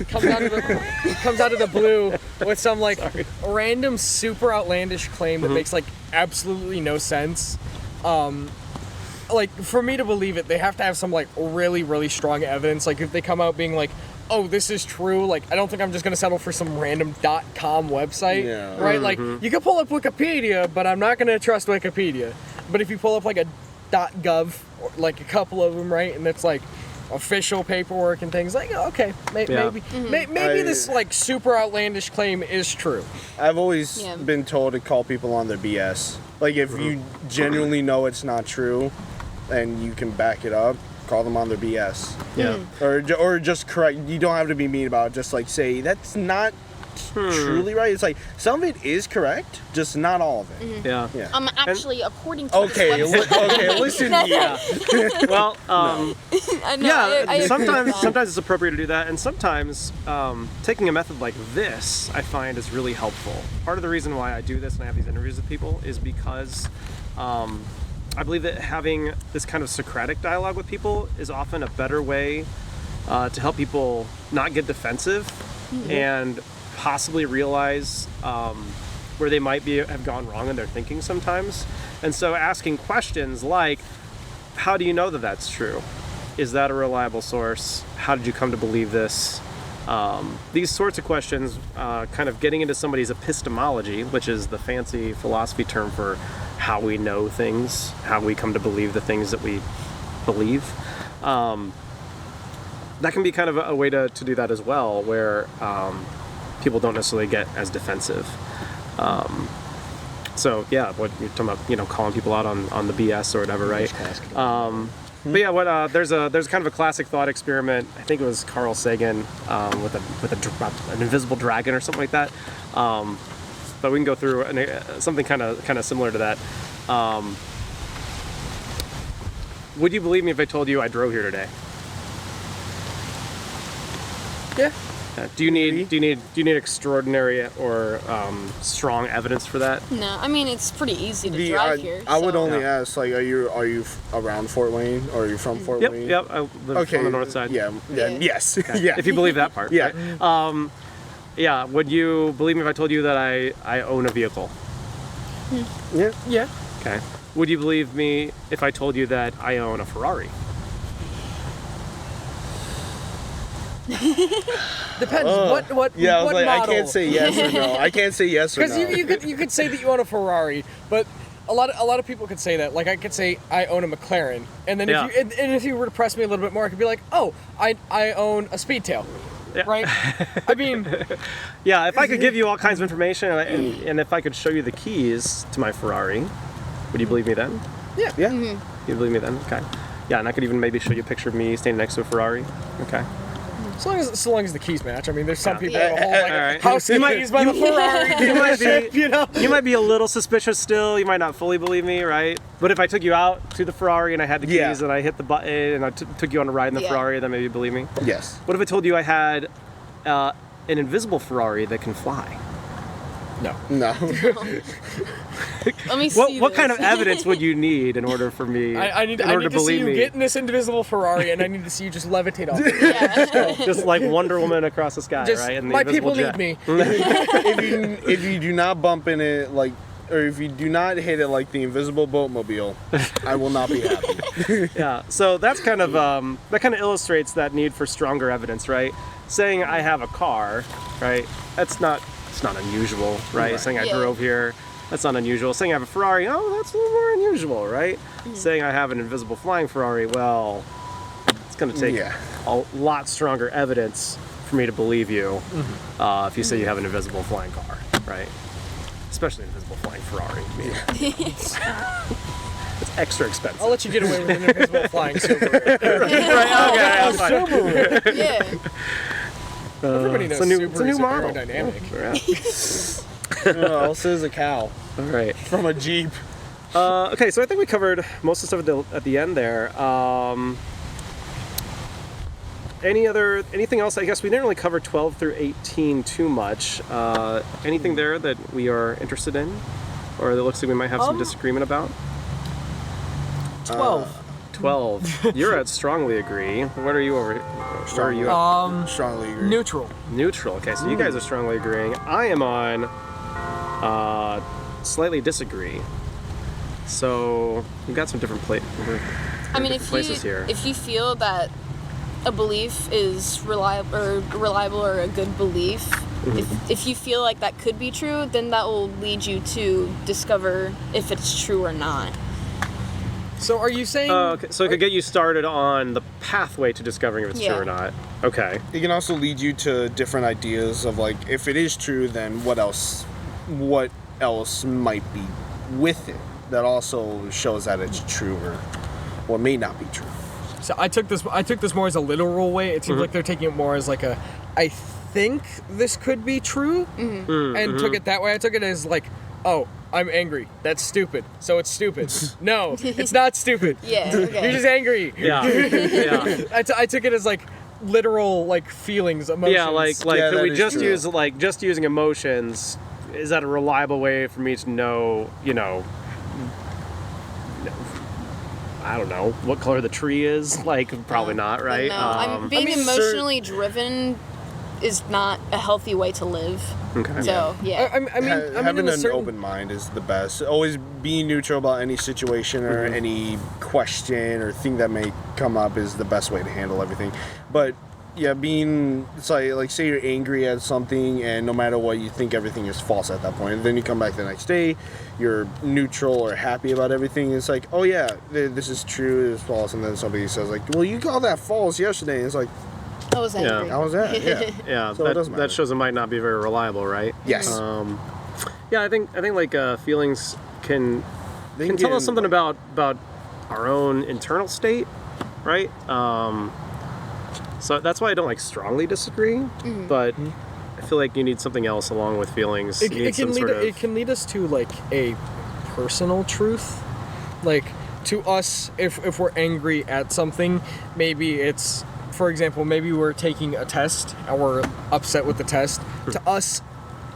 of the blue with some, like, random super outlandish claim that makes, like, absolutely no sense, like, for me to believe it, they have to have some, like, really, really strong evidence. Like, if they come out being like, oh, this is true, like, I don't think I'm just gonna settle for some random .com website, right? Like, you can pull up Wikipedia, but I'm not gonna trust Wikipedia. But if you pull up, like, a .gov, or, like, a couple of them, right, and it's, like, official paperwork and things, like, okay, maybe this, like, super outlandish claim is true. I've always been told to call people on their BS. Like, if you genuinely know it's not true and you can back it up, call them on their BS. Yeah. Or just correct. You don't have to be mean about it. Just, like, say that's not truly right. It's like some of it is correct, just not all of it. Yeah. Actually, according to okay, this website, okay, listen. Well, I sometimes it's appropriate to do that, and sometimes taking a method like this, I find, is really helpful. Part of the reason why I do this and I have these interviews with people is because I believe that having this kind of Socratic dialogue with people is often a better way to help people not get defensive and possibly realize where they might have gone wrong in their thinking sometimes. And so asking questions like, how do you know that that's true? Is that a reliable source? How did you come to believe this? These sorts of questions, kind of getting into somebody's epistemology, which is the fancy philosophy term for how we know things, how we come to believe the things that we believe. That can be kind of a way to do that as well, where people don't necessarily get as defensive. So yeah, what you're talking about, calling people out on the BS or whatever, right? But yeah, there's kind of a classic thought experiment. I think it was Carl Sagan with an invisible dragon or something like that. But we can go through something kind of similar to that. Would you believe me if I told you I drove here today? Yeah. Do you need extraordinary or strong evidence for that? No, I mean, it's pretty easy to drive here. I would only ask, like, are you around Fort Wayne, or are you from Fort Wayne? Yep. I live on the north side. Yes. Okay. Yeah. If you believe that part. Yeah. Right? Yeah. Would you believe me if I told you that I own a vehicle? Yeah. Yeah. Okay. Would you believe me if I told you that I own a Ferrari? Depends. What Yeah, I was what like, model? I can't say yes or no. I can't say yes or Because no. you could say that you own a Ferrari, but a lot of people could say that. Like I could say I own a McLaren, and then Yeah. if you were to press me a little bit more, I could be like, oh, I own a Speedtail, right? I mean, Yeah, if I could give you all kinds of information and if I could show you the keys to my Ferrari, would you believe me then? yeah. Yeah. You believe me then? Okay. Yeah, and I could even maybe show you a picture of me standing next to a Ferrari. Okay. So long as the keys match. I mean, there's some Yeah. people that hold like Alright. house You might- keys by the Ferrari You might dealership, be, you know. you might be a little suspicious still. You might not fully believe me, right? But if I took you out to the Ferrari and I had the keys Yeah. and I hit the button and I took you on a ride in the Yeah. Ferrari, then maybe you believe me. Yes. What if I told you I had an invisible Ferrari that can fly? No. No. Let me see. What kind of this. evidence would you need in order for me? I need in order to see believe you me? get in this invisible Ferrari, and I need to see you just levitate off. it. Yeah. Just like Wonder Woman across the sky, Just right? And the my invisible people jet. need me. if you do not bump in it like, or if you do not hit it like the invisible boatmobile, I will not be happy. Yeah. So that's kind of that kind of illustrates that need for stronger evidence, right? Saying I have a car, right? It's not unusual, right? Right. Saying I Yeah. drove here, that's not unusual. Saying I have a Ferrari, oh, that's a little more unusual, right? Saying I have an invisible flying Ferrari, well, it's going to take Yeah. a lot stronger evidence for me to believe you if you say you have an invisible flying car, right? Especially an invisible flying Ferrari. I mean, it's extra expensive. I'll let you get away with an invisible flying Subaru. Right, okay, that's fine. Yeah. Everybody knows it's a new Subarus are model. aerodynamic. Oh, also is a cow All right. from a Jeep. Okay, so I think we covered most of the stuff at the end there. Anything else? I guess we didn't really cover 12 through 18 too much. Anything there that we are interested in, or that looks like we might have some disagreement about? 12. 12. You're at strongly agree. What are you over? Where are you at? Strongly agree. Neutral. Neutral. Okay, so you guys are strongly agreeing. I am on slightly disagree. So we've got some different I mean, if places here. you feel that a belief is reliable or a good belief, if you feel like that could be true, then that will lead you to discover if it's true or not. So are you saying? Okay, so it could get you started on the pathway to discovering if it's Yeah. true or not. Okay. It can also lead you to different ideas of like, if it is true, then what else might be with it that also shows that it's true or what may not be true. So I took this more as a literal way. It seems like they're taking it more as like a, I think this could be true, and took it that way. I took it as like, oh, I'm angry. That's stupid. So it's stupid. No, it's not stupid. Yeah. Okay. You're just angry. Yeah. Yeah. I took it as like literal like feelings, emotions. Yeah, like Yeah, could that we is just true. use like just using emotions? Is that a reliable way for me to know? I don't know what color the tree is. Like probably not, right? No, being emotionally driven is not a healthy way to live. Okay. So yeah. I mean, Having in a an certain, open mind is the best. Always being neutral about any situation or any question or thing that may come up is the best way to handle everything. But yeah, it's like say you're angry at something and no matter what you think everything is false at that point. And then you come back the next day, you're neutral or happy about everything. It's like, oh yeah, this is true, this is false. And then somebody says like, well, you called that false yesterday. And it's like, I was angry. how was that? Yeah. Yeah, So it doesn't matter. that shows it might not be very reliable, right? Yes. Yeah, I think like feelings can They tell us get- something about our own internal state, right? So that's why I don't like strongly disagree, but I feel like you need something else along with feelings. You need some sort of- it can lead us to like a personal truth, like to us if we're angry at something, maybe it's, for example, maybe we're taking a test and we're upset with the test. To us,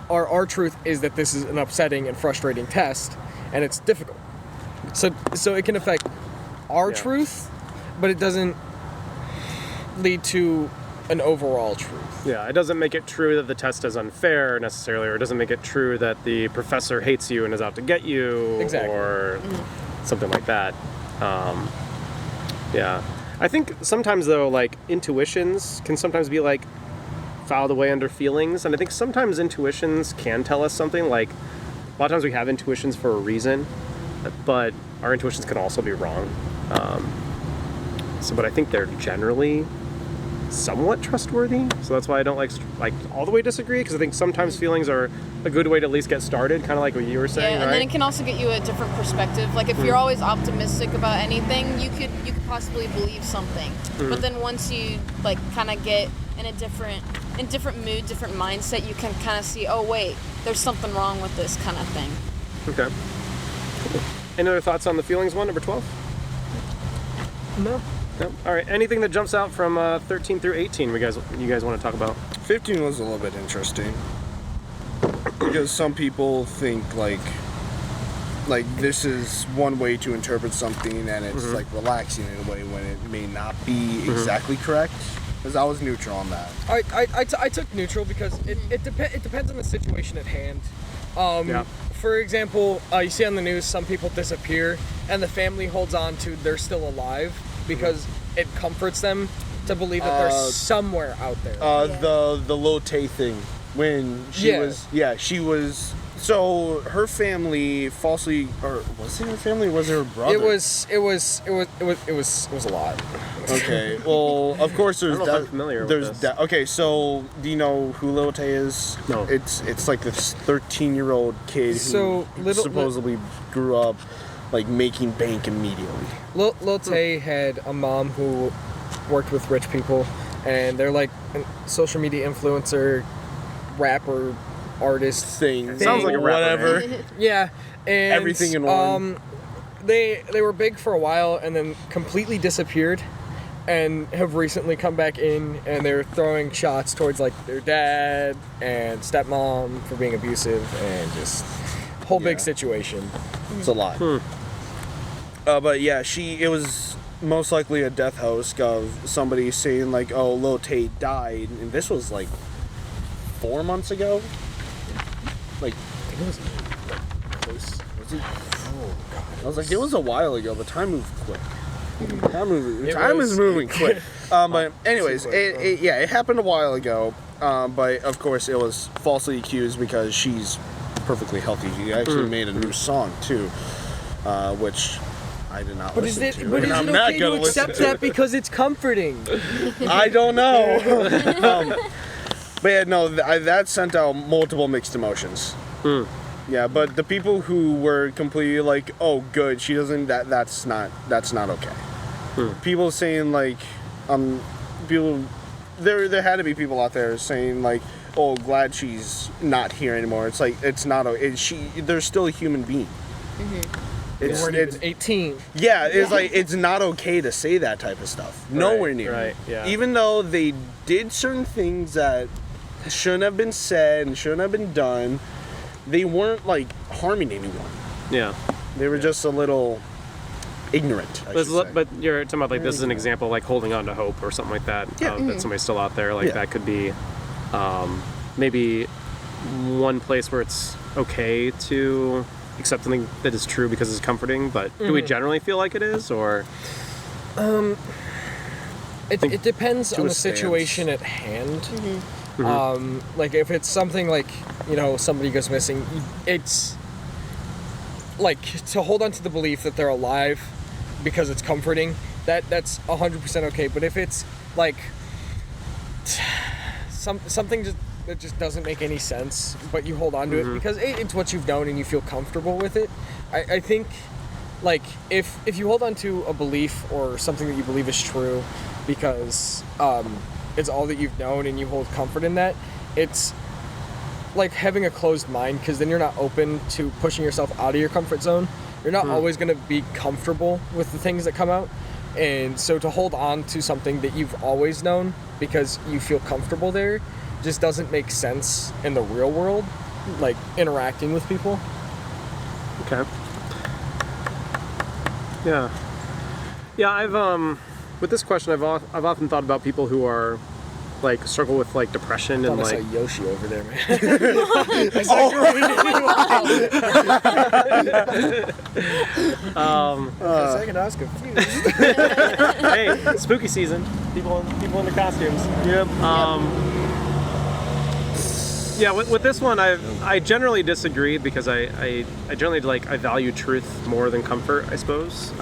our truth is that this is an upsetting and frustrating test, and it's difficult. So it can affect our Yeah. truth, but it doesn't lead to an overall truth. Yeah, it doesn't make it true that the test is unfair necessarily, or it doesn't make it true that the professor hates you and is out to get you, Exactly. or something like that. Yeah. I think sometimes though, like intuitions can sometimes be like filed away under feelings, and I think sometimes intuitions can tell us something. Like a lot of times we have intuitions for a reason, but our intuitions can also be wrong. But I think they're generally somewhat trustworthy. So that's why I don't like all the way disagree, because I think sometimes feelings are a good way to at least get started, kind of like what you were saying, and right? then it can also get you a different perspective. Like if you're always optimistic about anything, you could possibly believe something. But then once you like kind of get in a different mood, different mindset, you can kind of see, oh wait, there's something wrong with this kind of thing. Okay. Any other thoughts on the feelings one, number 12? No. No? All right. Anything that jumps out from 13 through 18 you guys want to talk about? 15 was a little bit interesting because some people think like this is one way to interpret something, and it's like relaxing in a way when it may not be exactly correct. Because I was neutral on that. I took neutral because it depends on the situation at hand. For example, you see on the news some people disappear and the family holds on to they're still alive because it comforts them to believe that they're somewhere out there. The Lil Tay thing when she was. So her family falsely, or was it her family? Or was it her brother? It was a lot. Okay. Well, of course there's. I don't know if I'm familiar with this. Okay, so do you know who Lil Tay is? No. It's like this 13-year-old kid who supposedly grew up like making bank immediately. Lil Tay had a mom who worked with rich people, and they're like a social media influencer, rapper, artist thing. Sounds like a rapper. Whatever. Yeah, and Everything in one. They were big for a while and then completely disappeared, and have recently come back in, and they're throwing shots towards like their dad and stepmom for being abusive, and just whole big situation. It's a lot. But yeah, it was most likely a death hoax of somebody saying like, "Oh, Lil Tay died," and this was like 4 months ago. Like, I think it was close. Was it? Oh god! I was like, it was a while ago. The time moved quick. Time is moving quick. But anyways, it happened a while ago. But of course, it was falsely accused because she's perfectly healthy. She actually made a new song too, which I did not listen to. But is I'm it not okay gonna to listen accept to that it. because it's comforting? I don't know. But yeah, no, that sent out multiple mixed emotions. Yeah, but the people who were completely like, "Oh, good, she doesn't," that's not okay. People saying like, people, there had to be people out there saying like, "Oh, glad she's not here anymore." It's like it's not. There's still a human being. It's 18. Yeah, it's like it's not okay to say that type of stuff. Nowhere near. Right. Yeah. Even though they did certain things that shouldn't have been said and shouldn't have been done, they weren't like harming anyone. Yeah. They were just a little ignorant. But you're talking about like this is an example like holding on to hope or something like that. Yeah. That somebody's still out there. Like Yeah. that could be maybe one place where it's okay to accept something that is true because it's comforting. But do we generally feel like it is, or? It depends on a the stance. situation at hand. Like if it's something like, somebody goes missing, it's like to hold on to the belief that they're alive because it's comforting, that's 100% okay. But if it's like something that just doesn't make any sense, but you hold on to it because it's what you've known and you feel comfortable with it, I think like if you hold on to a belief or something that you believe is true because it's all that you've known and you hold comfort in that, it's like having a closed mind, because then you're not open to pushing yourself out of your comfort zone. You're not always going to be comfortable with the things that come out, and so to hold on to something that you've always known because you feel comfortable there just doesn't make sense in the real world, like interacting with people. Okay. Yeah. Yeah, I've with this question, I've often thought about people who are like struggle with like depression and I like saw Yoshi over there, man. Second, I was confused. hey, spooky season. People in the costumes. Yep. Yeah, with this one, I generally disagree because I generally I value truth more than comfort, I suppose.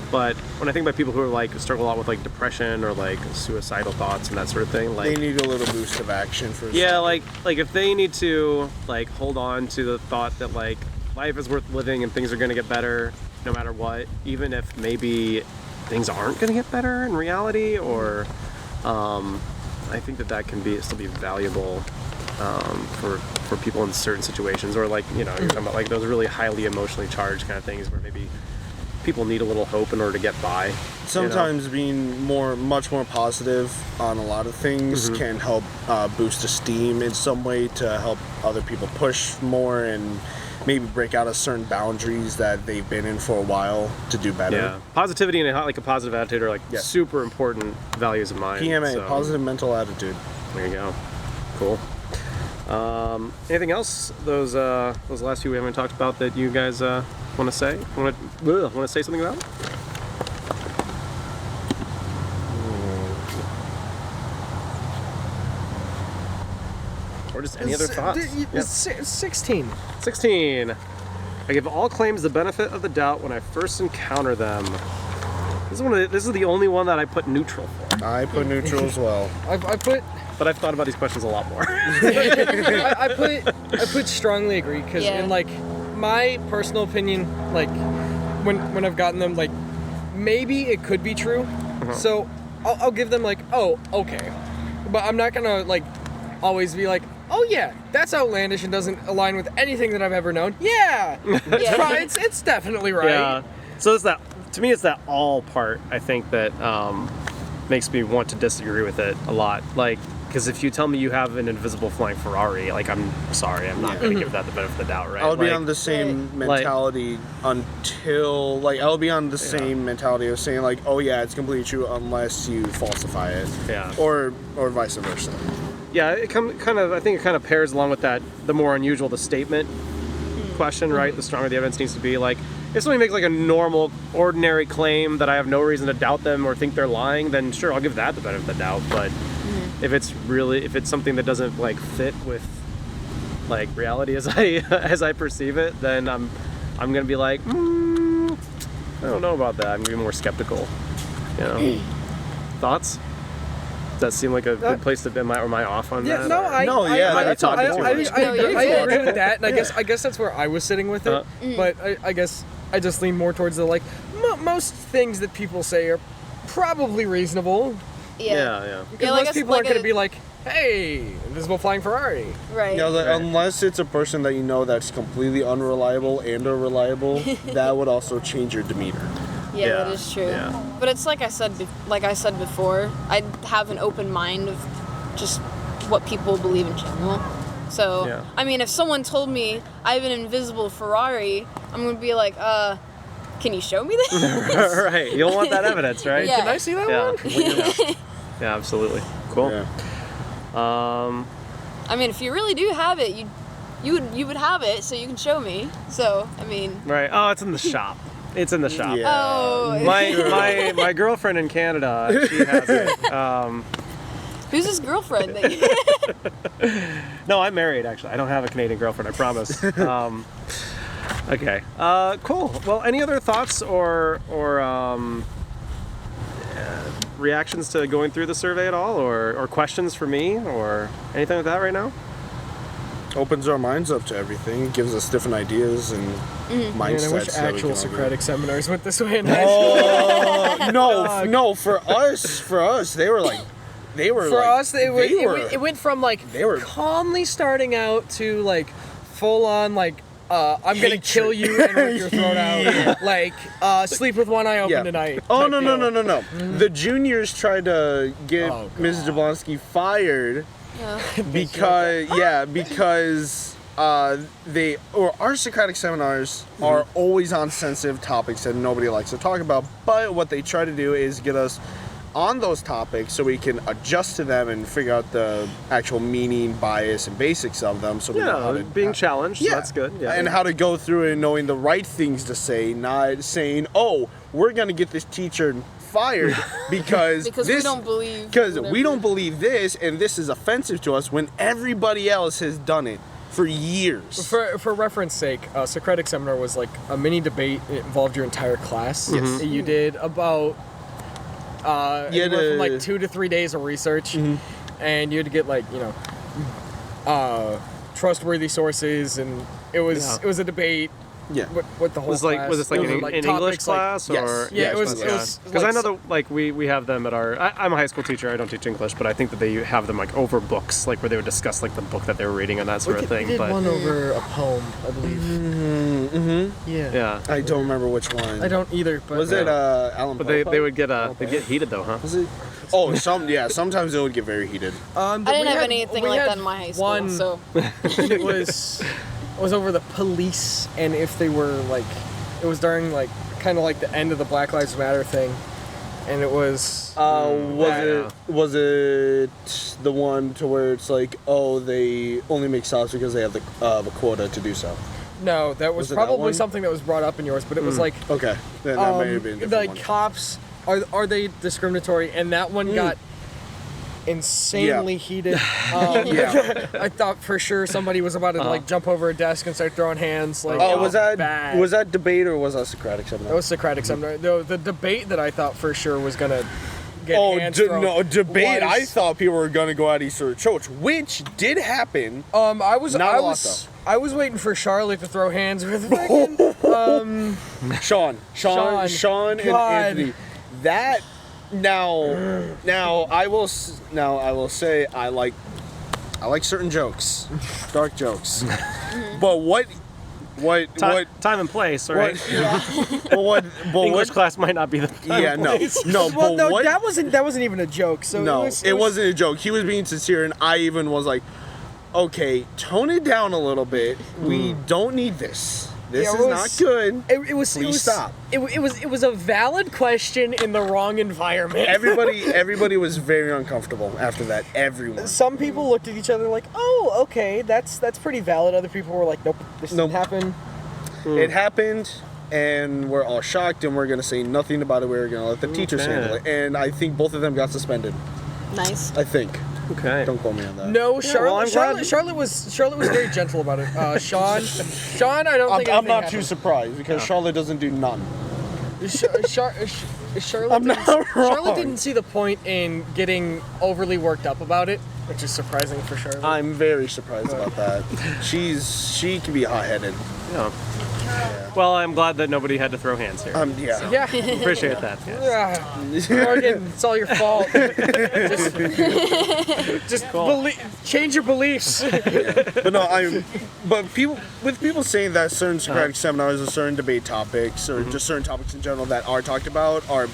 But when I think about people who are struggle a lot with depression or suicidal thoughts and that sort of thing, they need a little boost of action for. Yeah, if they need to hold on to the thought that life is worth living and things are going to get better no matter what, even if maybe things aren't going to get better in reality, or I think that can still be valuable for people in certain situations, or you're talking about those really highly emotionally charged kind of things where maybe people need a little hope in order to get by. Sometimes being much more positive on a lot of things can help boost esteem in some way to help other people push more and maybe break out of certain boundaries that they've been in for a while to do better. Yeah, positivity and a positive attitude are super important values of mine. PMA, positive mental attitude. There you go. Cool. Anything else? Those last few we haven't talked about that you guys want to say? Want to say something about? Or just any other thoughts? 16. 16. I give all claims the benefit of the doubt when I first encounter them. This is the only one that I put neutral for. I put neutral as well. But I've thought about these questions a lot more. I put strongly agree because in my personal opinion, when I've gotten them, maybe it could be true. So I'll give them oh, okay, but I'm not gonna always be oh yeah, that's outlandish and doesn't align with anything that I've ever known. Yeah, it's right. It's definitely right. Yeah. So it's that. To me, it's that all part. I think that makes me want to disagree with it a lot. Because if you tell me you have an invisible flying Ferrari, I'm sorry, I'm not going to give that the benefit of the doubt, right? I'll be on the same mentality until, I'll be on the same mentality of saying, oh yeah, it's completely true unless you falsify it. Yeah. Or vice versa. Yeah, I think it kind of pairs along with that, the more unusual the statement question, right? The stronger the evidence needs to be. If somebody makes a normal, ordinary claim that I have no reason to doubt them or think they're lying, then sure, I'll give that the benefit of the doubt. But if it's something that doesn't fit with reality as I perceive it, then I'm gonna be I don't know about that. I'm gonna be more skeptical. Thoughts? Does that seem like a good place to be? Am I off on that? I agree with that, and I guess that's where I was sitting with it. But I guess I just lean more towards the most things that people say are probably reasonable. Yeah. Because most people aren't going to be hey, invisible flying Ferrari. Right. Unless it's a person that you know that's completely unreliable and or reliable, that would also change your demeanor. Yeah, that is true. Yeah. But it's like I said before, I have an open mind of just what people believe in general. So, I mean, if someone told me I have an invisible Ferrari, I'm going to be can you show me this? Right. You'll want that evidence, right? Yeah. Can I see that one? Yeah, absolutely. Cool. Yeah. I mean, if you really do have it, you would have it, so you can show me. So, I mean. Right. Oh, it's in the shop. It's in the shop. Yeah. Oh. My girlfriend in Canada, she has it. Who's his girlfriend? That you... No, I'm married, actually. I don't have a Canadian girlfriend, I promise. Okay. Cool. Well, any other thoughts or reactions to going through the survey at all, or questions for me, or anything like that right now? Opens our minds up to everything, gives us different ideas and mindsets. I wish actual Socratic Seminars went this way in high school. No, for us, they were it went from calmly starting out to full on I'm gonna kill you and rip your throat out. Sleep with one eye open tonight. Oh no. The juniors tried to get Mrs. Jablonski fired because our Socratic seminars are always on sensitive topics that nobody likes to talk about. But what they try to do is get us on those topics so we can adjust to them and figure out the actual meaning, bias, and basics of them. So we know how to being challenged. So that's good. Yeah. And how to go through it and knowing the right things to say, not saying, "Oh, we're gonna get this teacher fired because Because we don't believe because whatever. we don't believe this, and this is offensive to us when everybody else has done it for years. For reference sake, Socratic Seminar was like a mini debate. It involved your entire class. Yes. You did about anywhere from like 2 to 3 days of research, and you had to get like trustworthy sources, and it was a debate. Yeah. With the whole Was class. this like It an was, English topics like- class or? Yes. Yeah, it was Because like I know that like we have them at our. I'm a high school teacher. I don't teach English, but I think that they have them like over books, like where they would discuss like the book that they were reading and that sort of thing. We did But one over a poem, I believe. Yeah. yeah, I don't remember which one. I don't either. But Was it Alan but Poe? they would get they'd get heated though, huh? Was it? Oh, sometimes it would get very heated. I didn't have anything like that in my high school, so it was over the police, and if they were like, it was during like kind of like the end of the Black Lives Matter thing, and it was Was it the one to where it's like, oh, they only make stops because they have the quota to do so? no, that was Was it that probably one? something that was brought up in yours, but it was like Okay, then that may have been a different like one. cops are they discriminatory, and that one got insanely heated. Yeah. I thought for sure somebody was about to like jump over a desk and start throwing hands. Like, Oh, it was that bad. was that debate or was that Socratic Seminar? That was Socratic Seminar. The debate that I thought for sure was gonna get hands thrown no, debate. I was- thought people were gonna go at each other church, which did happen. I was Not I a lot, was I was waiting for Charlotte to throw hands with fucking, Sean, and God. Anthony. That now I will say I like certain jokes, dark jokes, but what Time and place, right? what English class might not be the time yeah and no place. no well, but no, what that wasn't even a joke. So no it was, wasn't a joke. He was being sincere, and I even was like, okay, tone it down a little bit. We don't need this. This Yeah, it is was- not good. It was. Please stop. It was a valid question in the wrong environment. Everybody was very uncomfortable after that. Everyone. Some people looked at each other like, "Oh, okay, that's pretty valid." Other people were like, "Nope, this Nope. didn't happen." It happened, and we're all shocked, and we're gonna say nothing about it. We're gonna let the teachers Okay. handle it, and I think both of them got suspended. nice. I think. Okay. Don't quote me on that. No, well, I'm glad- Charlotte was very gentle about it. Sean, I don't think I'm anything not too happened. surprised because Charlotte doesn't do none. Charlotte, I'm not Charlotte wrong. didn't see the point in getting overly worked up about it, which is surprising for Charlotte. I'm very surprised about that. She can be hot-headed. Yeah. Well, I'm glad that nobody had to throw hands here. Yeah. yeah. Appreciate that. Yes. Morgan, it's all your fault. Just change your beliefs. But no, but people saying that certain Socratic seminars or certain debate topics or just certain topics in general that are talked about are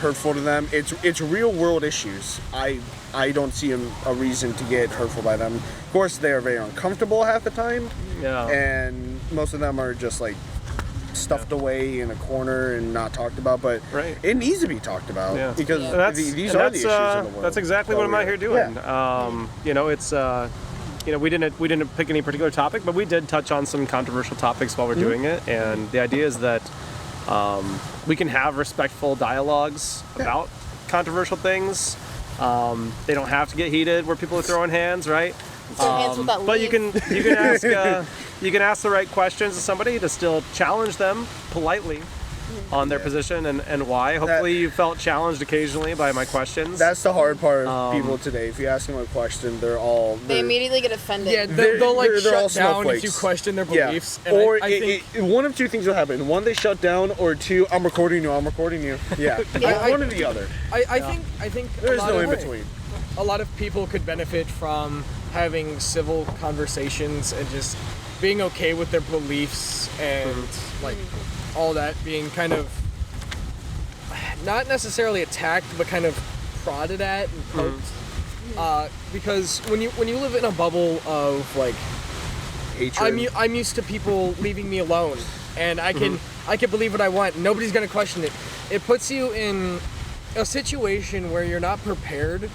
hurtful to them. It's real world issues. I don't see a reason to get hurtful by them. Of course, they are very uncomfortable half the time, Yeah. and most of them are just like stuffed away in a corner and not talked about. But Right. it needs to be talked about Yeah. because And that's, these and are that's, the issues in the world. That's exactly what I'm out here doing. It's we didn't pick any particular topic, but we did touch on some controversial topics while we're doing it. And the idea is that we can have respectful dialogues about controversial things. They don't have to get heated where people are throwing hands, right? Throw hands with that But you leaf. can ask the right questions to somebody to still challenge them politely on their position and why. Hopefully you felt challenged occasionally by my questions. That's the hard part of people today. If you ask them a question, They immediately get offended. Yeah, they'll like they're all shut down if snowflakes. you question their Yeah. beliefs. And Or I think one of two things will happen. One, they shut down, or two, I'm recording you. Yeah. One or the other. I think a There's lot no of- in between. A lot of people could benefit from having civil conversations and just being okay with their beliefs and like all that being kind of not necessarily attacked but kind of prodded at and poked. Because when you live in a bubble of like Hatred. I'm used to people leaving me alone, and I can believe what I want. Nobody's gonna question it. It puts you in a situation where you're not prepared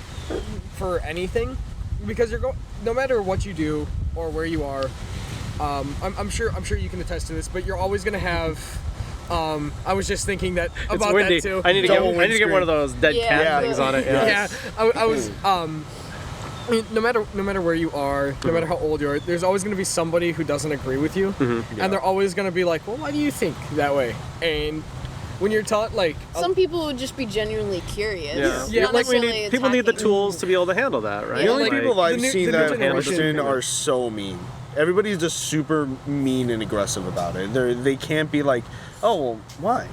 for anything, because no matter what you do or where you are. I'm sure you can attest to this, but you're always gonna have I was just thinking that It's about windy. that too. I need to get one of those dead Yeah. cat Yeah. things on it. Yeah, I was. I mean, no matter where you are, no matter how old you are, there's always going to be somebody who doesn't agree with you, and they're always going to be like, "Well, why do you think that way?" And when you're taught like, Some people would just be genuinely curious. Yeah, Yeah, Not like necessarily people need the attacking. tools to be able to handle that, right? The only like, people I've the seen new that generation- question are so mean. Everybody's just super mean and aggressive about it. They can't be like, oh, well, why?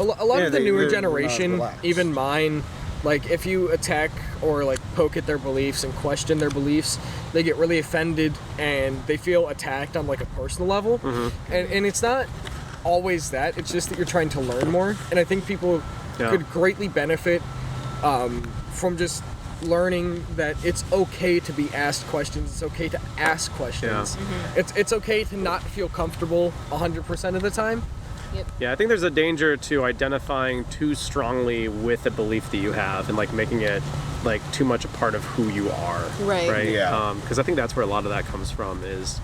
a lot Yeah, of the they're newer not generation, relaxed. even mine, like if you attack or like poke at their beliefs and question their beliefs, they get really offended and they feel attacked on like a personal level. And it's not always that. It's just that you're trying to learn more. And I think people could greatly benefit from just learning that it's okay to be asked questions. It's okay to ask questions. It's okay to not feel comfortable 100% of the time. Yeah, I think there's a danger to identifying too strongly with a belief that you have and like making it like too much a part of who you are. Right. Yeah. Because I think that's where a lot of that comes from is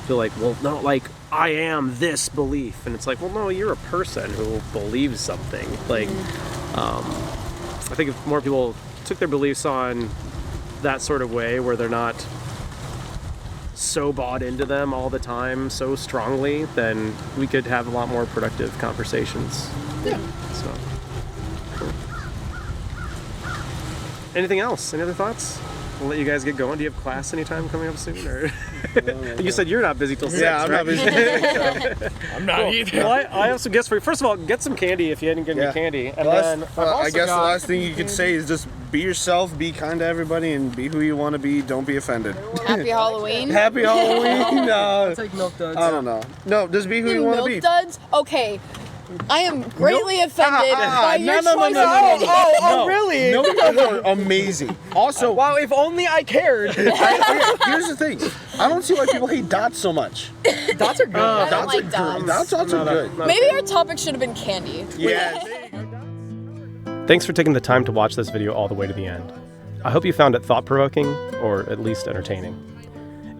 feel like, well, no, like I am this belief, and it's like, well, no, you're a person who believes something. Like, I think if more people took their beliefs on that sort of way, where they're not so bought into them all the time so strongly, then we could have a lot more productive conversations. Yeah. So, cool. Anything else? Any other thoughts? We'll let you guys get going. Do you have class anytime coming up soon? Or you said you're not busy till 6, Yeah, I'm right? not busy. I'm not either. Well, I have some gifts for you. First of all, get some candy if you hadn't given me candy. And then I've I also guess the got- last thing you could say is just be yourself, be kind to everybody, and be who you want to be. Don't be offended. Happy Halloween. Happy Halloween. Take milk duds. I don't know. No, just be who you want to Milk be. duds? Okay. I am greatly offended by your choice. Oh, really? Milk duds are amazing. Also, Wow, if only I cared. here's the thing. I don't see why people hate dots so much. Dots are good. I don't Dots like are dots. good. Dots are good. Maybe our topic should have been candy. Yeah. Thanks for taking the time to watch this video all the way to the end. I hope you found it thought-provoking, or at least entertaining.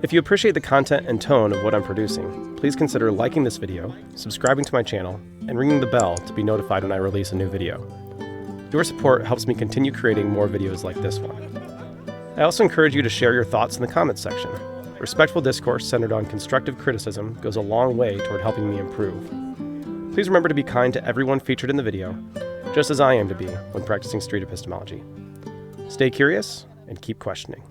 If you appreciate the content and tone of what I'm producing, please consider liking this video, subscribing to my channel, and ringing the bell to be notified when I release a new video. Your support helps me continue creating more videos like this one. I also encourage you to share your thoughts in the comments section. Respectful discourse centered on constructive criticism goes a long way toward helping me improve. Please remember to be kind to everyone featured in the video, just as I am to be when practicing street epistemology. Stay curious and keep questioning.